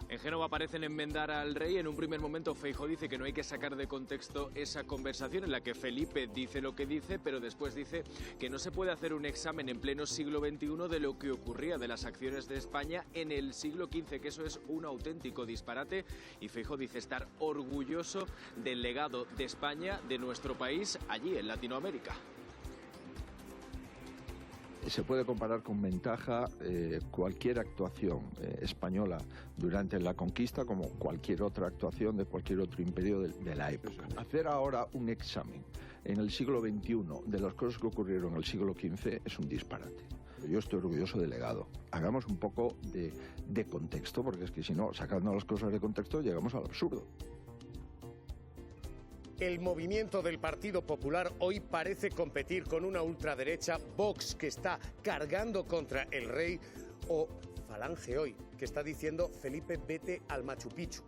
En Génova parecen enmendar al rey. En un primer momento Feijóo dice que no hay que sacar de contexto esa conversación en la que Felipe dice lo que dice, pero después dice que no se puede hacer un examen en pleno siglo XXI de lo que ocurría de las acciones de España en el siglo XV, que eso es un auténtico disparate. Y Feijóo dice estar orgulloso del legado de España, de nuestro país, allí en Latinoamérica. Se puede comparar con ventaja cualquier actuación española durante la conquista como cualquier otra actuación de cualquier otro imperio de la época. Hacer ahora un examen en el siglo XXI de las cosas que ocurrieron en el siglo XV es un disparate. Yo estoy orgulloso del legado. Hagamos un poco de contexto, porque es que si no, sacando las cosas de contexto, llegamos al absurdo. El movimiento del Partido Popular hoy parece competir con una ultraderecha, Vox, que está cargando contra el rey, o Falange hoy, que está diciendo Felipe, vete al Machu Picchu.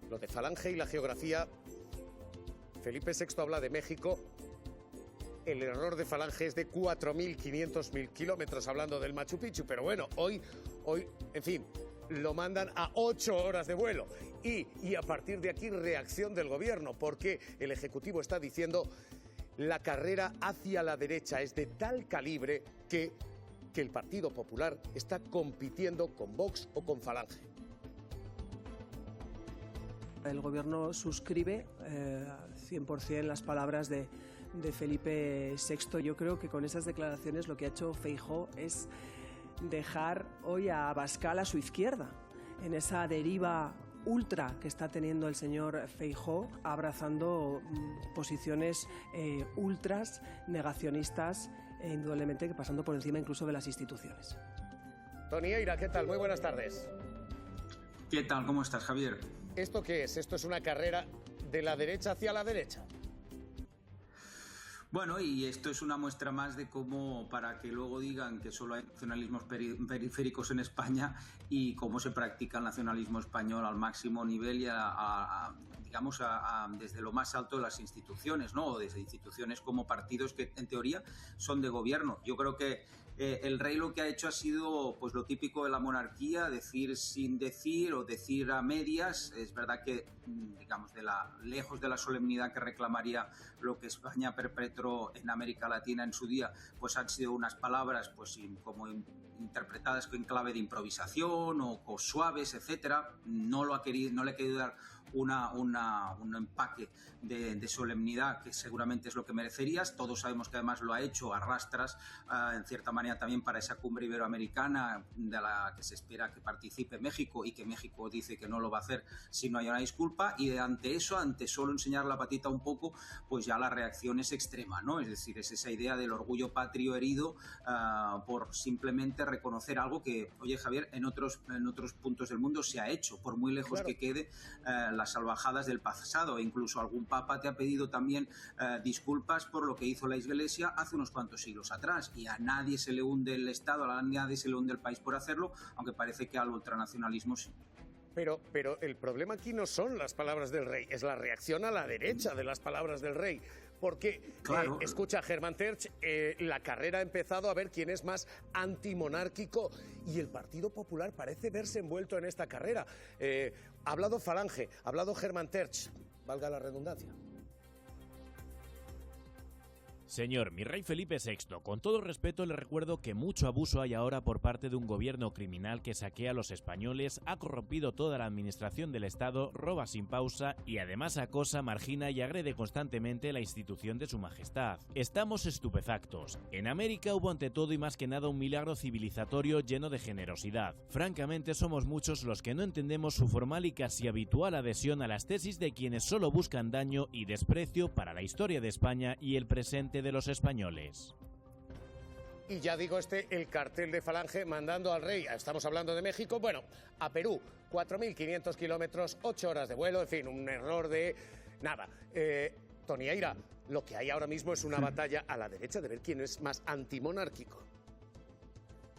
Lo de Falange y la geografía, Felipe VI habla de México, el error de Falange es de 4.500 kilómetros hablando del Machu Picchu, pero bueno, hoy, en fin, lo mandan a 8 horas de vuelo. Y a partir de aquí, reacción del gobierno, porque el Ejecutivo está diciendo la carrera hacia la derecha es de tal calibre que el Partido Popular está compitiendo con Vox o con Falange. El gobierno suscribe 100% las palabras de Felipe VI. Yo creo que con esas declaraciones lo que ha hecho Feijóo es dejar hoy a Abascal a su izquierda, en esa deriva ultra que está teniendo el señor Feijóo, abrazando posiciones ultras, negacionistas, indudablemente pasando por encima incluso de las instituciones. Toni Eira, ¿qué tal? Muy buenas tardes. ¿Qué tal? ¿Cómo estás, Javier? ¿Esto qué es? ¿Esto es una carrera de la derecha hacia la derecha? Bueno, y esto es una muestra más de cómo, para que luego digan que solo hay nacionalismos periféricos en España, y cómo se practica el nacionalismo español al máximo nivel y digamos, desde lo más alto de las instituciones, ¿no? O desde instituciones como partidos que en teoría son de gobierno. Yo creo que el rey lo que ha hecho ha sido pues lo típico de la monarquía, decir sin decir o decir a medias. Es verdad que, digamos, lejos de la solemnidad que reclamaría lo que España perpetró en América Latina en su día, pues han sido unas palabras pues como interpretadas en clave de improvisación o suaves, etcétera. No le ha querido dar un empaque de solemnidad que seguramente es lo que merecerías. Todos sabemos que además lo ha hecho a rastras, en cierta manera también para esa cumbre iberoamericana de la que se espera que participe México y que México dice que no lo va a hacer si no hay una disculpa, y ante eso, ante solo enseñar la patita un poco, pues ya la reacción es extrema, ¿no? Es decir, es esa idea del orgullo patrio herido por simplemente reconocer algo que, oye Javier, en otros puntos del mundo se ha hecho, por muy lejos que quede las salvajadas del pasado. Incluso algún papa te ha pedido también disculpas por lo que hizo la Iglesia hace unos cuantos siglos atrás, y a nadie se le hunde el Estado, a nadie se le hunde el país por hacerlo, aunque parece que al ultranacionalismo sí. Pero el problema aquí no son las palabras del rey, es la reacción a la derecha de las palabras del rey. Porque, claro, escucha, Hermann Tertsch, la carrera ha empezado a ver quién es más antimonárquico, y el Partido Popular parece verse envuelto en esta carrera. Ha hablado Falange, ha hablado Hermann Tertsch, valga la redundancia. Señor, mi rey Felipe VI, con todo respeto le recuerdo que mucho abuso hay ahora por parte de un gobierno criminal que saquea a los españoles, ha corrompido toda la administración del Estado, roba sin pausa y además acosa, margina y agrede constantemente la institución de su majestad. Estamos estupefactos. En América hubo ante todo y más que nada un milagro civilizatorio lleno de generosidad. Francamente somos muchos los que no entendemos su formal y casi habitual adhesión a las tesis de quienes solo buscan daño y desprecio para la historia de España y el presente de los españoles. Y ya digo, el cartel de Falange mandando al rey, estamos hablando de México, bueno, a Perú, 4.500 kilómetros, 8 horas de vuelo, en fin, un error de nada. Tony Eira, lo que hay ahora mismo es una batalla a la derecha de ver quién es más antimonárquico.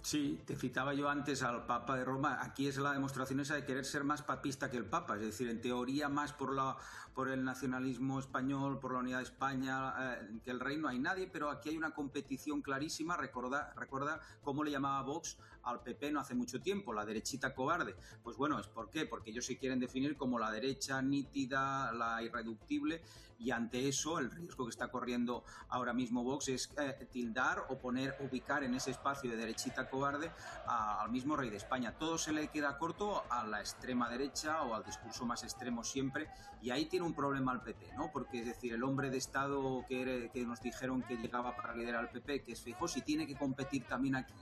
Sí, te citaba yo antes al Papa de Roma. Aquí es la demostración esa de querer ser más papista que el Papa, es decir, en teoría más por el nacionalismo español, por la unidad de España, que el rey no hay nadie, pero aquí hay una competición clarísima. Recuerda cómo le llamaba Vox al PP no hace mucho tiempo, la derechita cobarde. Pues bueno, ¿por qué? Porque ellos se quieren definir como la derecha nítida, la irreductible, y ante eso el riesgo que está corriendo ahora mismo Vox es tildar o ubicar en ese espacio de derechita cobarde al mismo rey de España. Todo se le queda corto a la extrema derecha o al discurso más extremo siempre, y ahí tiene un problema al PP, ¿no? Porque es decir, el hombre de Estado que nos dijeron que llegaba para liderar al PP, que es Feijóo, si tiene que competir también aquí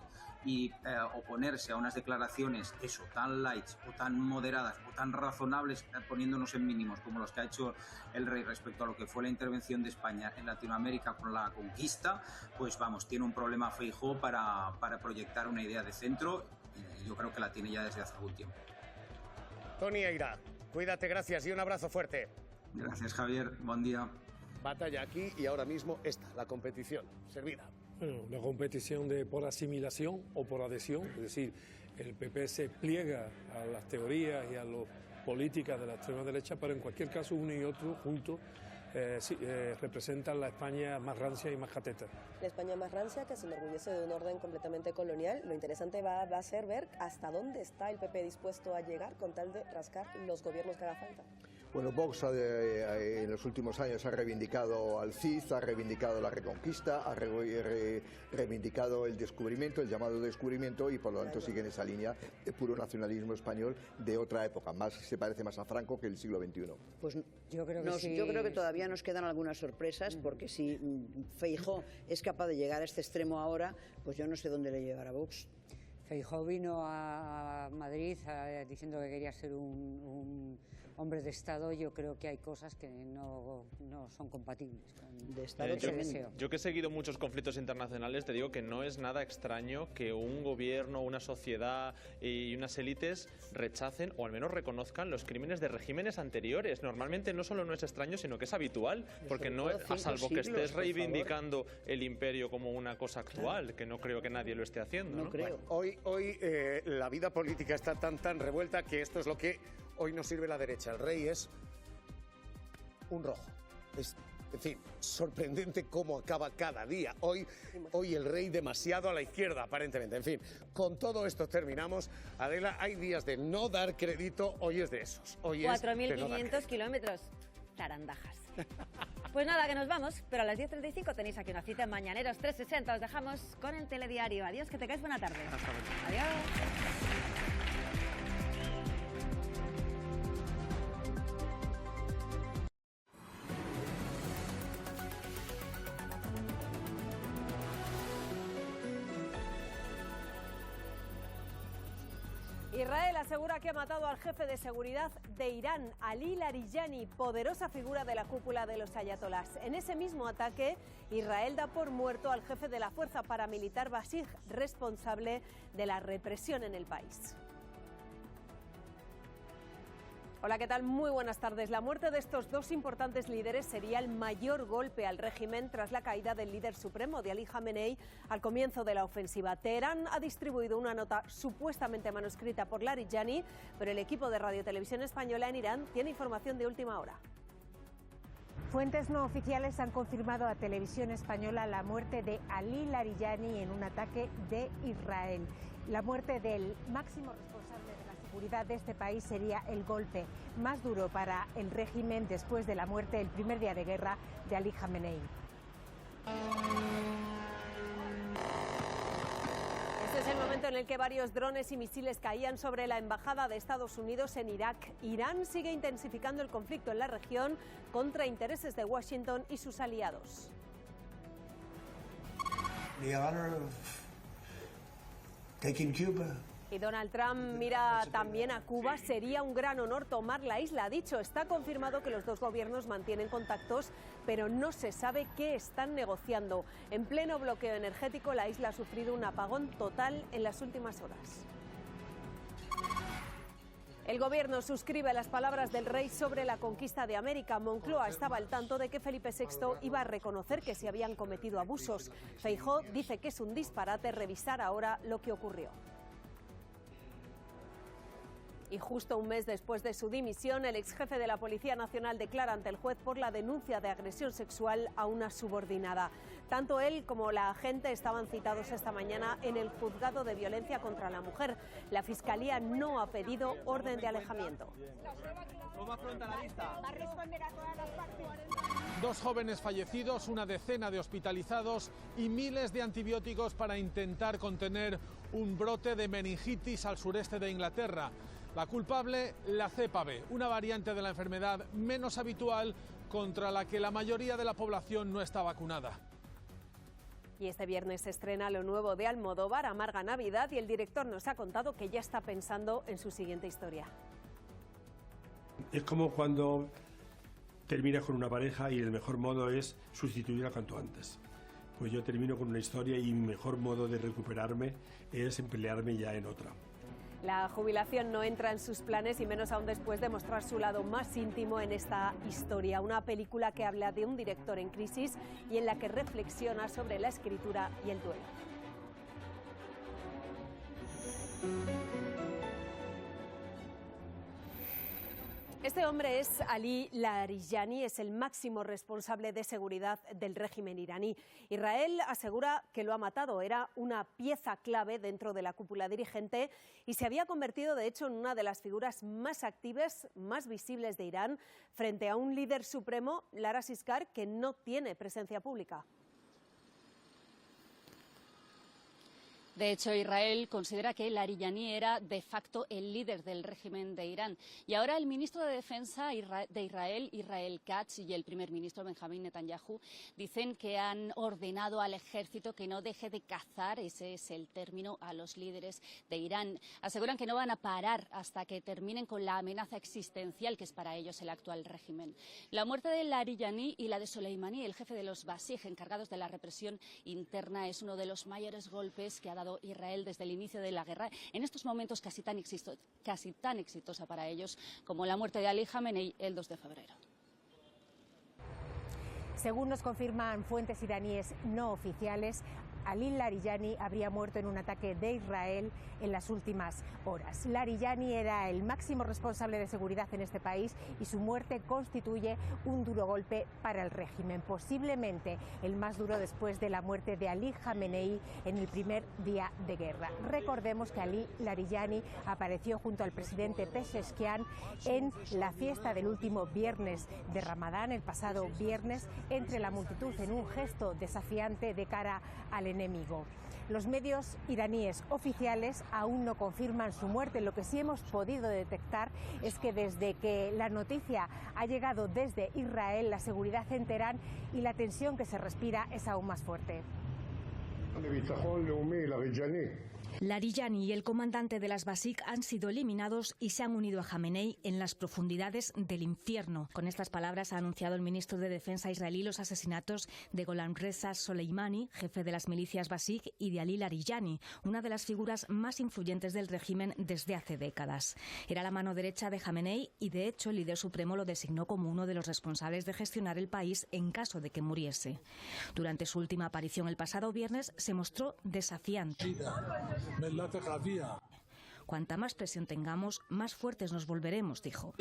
y oponerse a unas declaraciones tan light o tan moderadas o tan razonables, poniéndonos en mínimos como los que ha hecho el rey respecto a lo que fue la intervención de España en Latinoamérica con la conquista, pues vamos, tiene un problema Feijóo para proyectar una idea de centro, y yo creo que la tiene ya desde hace algún tiempo. Tony Eira, cuídate, gracias y un abrazo fuerte. Gracias, Javier, buen día. Batalla aquí y ahora mismo la competición servida. Bueno, una competición por asimilación o por adhesión, es decir, el PP se pliega a las teorías y a las políticas de la extrema derecha, pero en cualquier caso uno y otro juntos representan la España más rancia y más cateta. La España más rancia, que se enorgullece de un orden completamente colonial. Lo interesante va a ser ver hasta dónde está el PP dispuesto a llegar con tal de rascar los gobiernos que haga falta. Bueno, Vox en los últimos años ha reivindicado al CID, ha reivindicado la Reconquista, ha reivindicado el descubrimiento, el llamado descubrimiento, y por lo tanto sigue en esa línea de puro nacionalismo español de otra época, se parece más a Franco que el siglo XXI. Pues yo creo que yo creo que todavía nos quedan algunas sorpresas, porque si Feijóo es capaz de llegar a este extremo ahora, pues yo no sé dónde le llevará Vox. Feijóo vino a Madrid diciendo que quería ser un hombre de Estado. Yo creo que hay cosas que no son compatibles con de Estado. Yo que he seguido muchos conflictos internacionales, te digo que no es nada extraño que un gobierno, una sociedad y unas élites rechacen o al menos reconozcan los crímenes de regímenes anteriores. Normalmente no solo no es extraño, sino que es habitual, porque no es, a salvo que estés reivindicando el imperio como una cosa actual, que no creo que nadie lo esté haciendo. No creo. Bueno, hoy la vida política está tan revuelta que esto es lo que hoy nos sirve la derecha. El rey es un rojo. En fin, sorprendente cómo acaba cada día. Hoy el rey demasiado a la izquierda, aparentemente. En fin, con todo esto terminamos. Adela, hay días de no dar crédito, hoy es de esos. 4.500 kilómetros. Zarandajas. Pues nada, que nos vamos, pero a las 10:35 tenéis aquí una cita en Mañaneros 360. Os dejamos con el telediario. Adiós, que tengáis buena tarde. Adiós. Israel asegura que ha matado al jefe de seguridad de Irán, Ali Larijani, poderosa figura de la cúpula de los ayatolás. En ese mismo ataque, Israel da por muerto al jefe de la fuerza paramilitar Basij, responsable de la represión en el país. Hola, ¿qué tal? Muy buenas tardes. La muerte de estos dos importantes líderes sería el mayor golpe al régimen tras la caída del líder supremo de Ali Khamenei al comienzo de la ofensiva. Teherán ha distribuido una nota supuestamente manuscrita por Larijani, pero el equipo de Radio Televisión Española en Irán tiene información de última hora. Fuentes no oficiales han confirmado a Televisión Española la muerte de Ali Larijani en un ataque de Israel. La muerte del máximo responsable de la seguridad de este país sería el golpe más duro para el régimen después de la muerte el primer día de guerra de Ali Khamenei. Este es el momento en el que varios drones y misiles caían sobre la embajada de Estados Unidos en Irak. Irán sigue intensificando el conflicto en la región contra intereses de Washington y sus aliados. The honor of taking Cuba. Y Donald Trump mira también a Cuba. Sería un gran honor tomar la isla. Ha dicho, está confirmado que los dos gobiernos mantienen contactos, pero no se sabe qué están negociando. En pleno bloqueo energético, la isla ha sufrido un apagón total en las últimas horas. El gobierno suscribe las palabras del rey sobre la conquista de América. Moncloa estaba al tanto de que Felipe VI iba a reconocer que se habían cometido abusos. Feijóo dice que es un disparate revisar ahora lo que ocurrió. Y justo un mes después de su dimisión, el exjefe de la Policía Nacional declara ante el juez por la denuncia de agresión sexual a una subordinada. Tanto él como la agente estaban citados esta mañana en el juzgado de violencia contra la mujer. La Fiscalía no ha pedido orden de alejamiento. Dos jóvenes fallecidos, una decena de hospitalizados y miles de antibióticos para intentar contener un brote de meningitis al sureste de Inglaterra. La culpable, la cepa B, una variante de la enfermedad menos habitual contra la que la mayoría de la población no está vacunada. Y este viernes se estrena lo nuevo de Almodóvar, Amarga Navidad, y el director nos ha contado que ya está pensando en su siguiente historia. Es como cuando terminas con una pareja y el mejor modo es sustituirla cuanto antes. Pues yo termino con una historia y mi mejor modo de recuperarme es emplearme ya en otra. La jubilación no entra en sus planes y menos aún después de mostrar su lado más íntimo en esta historia. Una película que habla de un director en crisis y en la que reflexiona sobre la escritura y el duelo. Este hombre es Ali Larijani, es el máximo responsable de seguridad del régimen iraní. Israel asegura que lo ha matado, era una pieza clave dentro de la cúpula dirigente y se había convertido de hecho en una de las figuras más activas, más visibles de Irán, frente a un líder supremo, Lara Siskar, que no tiene presencia pública. De hecho, Israel considera que Larijani era de facto el líder del régimen de Irán. Y ahora el ministro de Defensa de Israel, Israel Katz, y el primer ministro Benjamín Netanyahu dicen que han ordenado al ejército que no deje de cazar, ese es el término, a los líderes de Irán. Aseguran que no van a parar hasta que terminen con la amenaza existencial que es para ellos el actual régimen. La muerte de Larijani y la de Soleimani, el jefe de los Basij, encargados de la represión interna, es uno de los mayores golpes que ha dado Israel desde el inicio de la guerra, en estos momentos casi tan exitosa para ellos como la muerte de Ali Khamenei el 2 de febrero. Según nos confirman fuentes iraníes no oficiales, Ali Larijani habría muerto en un ataque de Israel en las últimas horas. Larijani era el máximo responsable de seguridad en este país y su muerte constituye un duro golpe para el régimen, posiblemente el más duro después de la muerte de Ali Khamenei en el primer día de guerra. Recordemos que Ali Larijani apareció junto al presidente Pezeshkian en la fiesta del último viernes de Ramadán, el pasado viernes, entre la multitud en un gesto desafiante de cara al enemigo. Los medios iraníes oficiales aún no confirman su muerte. Lo que sí hemos podido detectar es que desde que la noticia ha llegado desde Israel, la seguridad en Teherán y la tensión que se respira es aún más fuerte. Larijani y el comandante de las Basij han sido eliminados y se han unido a Jamenei en las profundidades del infierno. Con estas palabras ha anunciado el ministro de Defensa israelí los asesinatos de Golan Reza Soleimani, jefe de las milicias Basij, y de Ali Larijani, una de las figuras más influyentes del régimen desde hace décadas. Era la mano derecha de Jamenei y, de hecho, el líder supremo lo designó como uno de los responsables de gestionar el país en caso de que muriese. Durante su última aparición el pasado viernes se mostró desafiante. Cuanta más presión tengamos, más fuertes nos volveremos, dijo.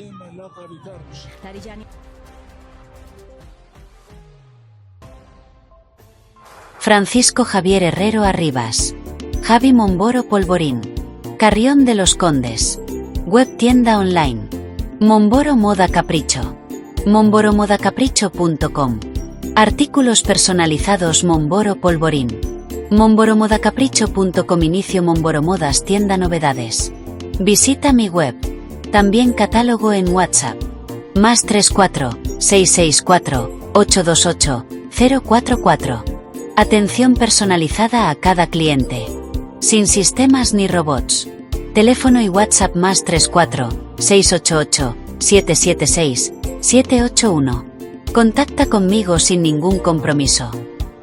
Larijani. Francisco Javier Herrero Arribas. Javi Momboro Polvorín. Carrión de los Condes. Web tienda online. Momboro Moda Capricho. momboromodacapricho.com. Artículos personalizados Momboro Polvorín. momboromodacapricho.com. Inicio Momboro Modas tienda novedades. Visita mi web. También catálogo en WhatsApp. +34 664 828 044. Atención personalizada a cada cliente. Sin sistemas ni robots. Teléfono y WhatsApp +34 688 776 781. Contacta conmigo sin ningún compromiso.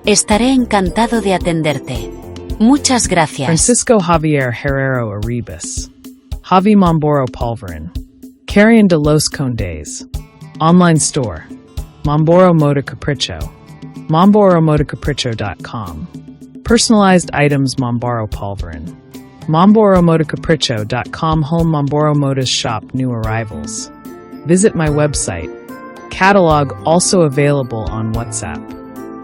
Estaré encantado de atenderte. Muchas gracias. Francisco Javier Herrero Arribas. Javi Momboro Polvorín. Carrión de los Condes. Online store. Momboro Moda Capricho. momboromodacapricho.com. Personalized items Momboro Polvorín. momboromodacapricho.com. Home Momboro Modas shop new arrivals. Visit my website. Catalog also available on WhatsApp.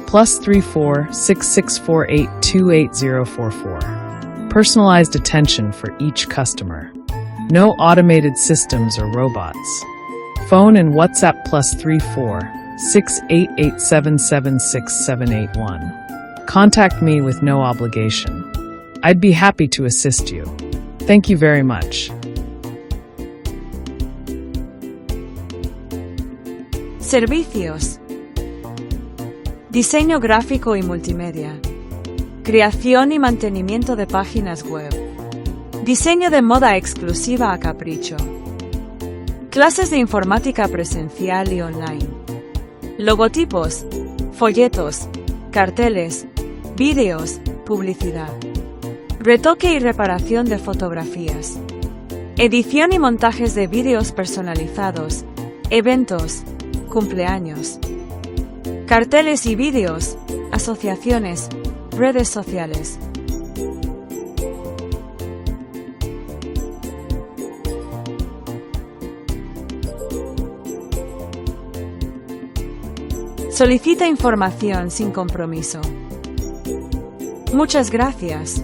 +34 6648 28044. Personalized attention for each customer. No automated systems or robots. Phone and WhatsApp +34 688776781. Contact me with no obligation. I'd be happy to assist you. Thank you very much. Servicios. Diseño gráfico y multimedia. Creación y mantenimiento de páginas web. Diseño de moda exclusiva a capricho. Clases de informática presencial y online. Logotipos, folletos, carteles, vídeos, publicidad. Retoque y reparación de fotografías. Edición y montajes de vídeos personalizados, eventos, cumpleaños. Carteles y vídeos, asociaciones, redes sociales. Solicita información sin compromiso. Muchas gracias.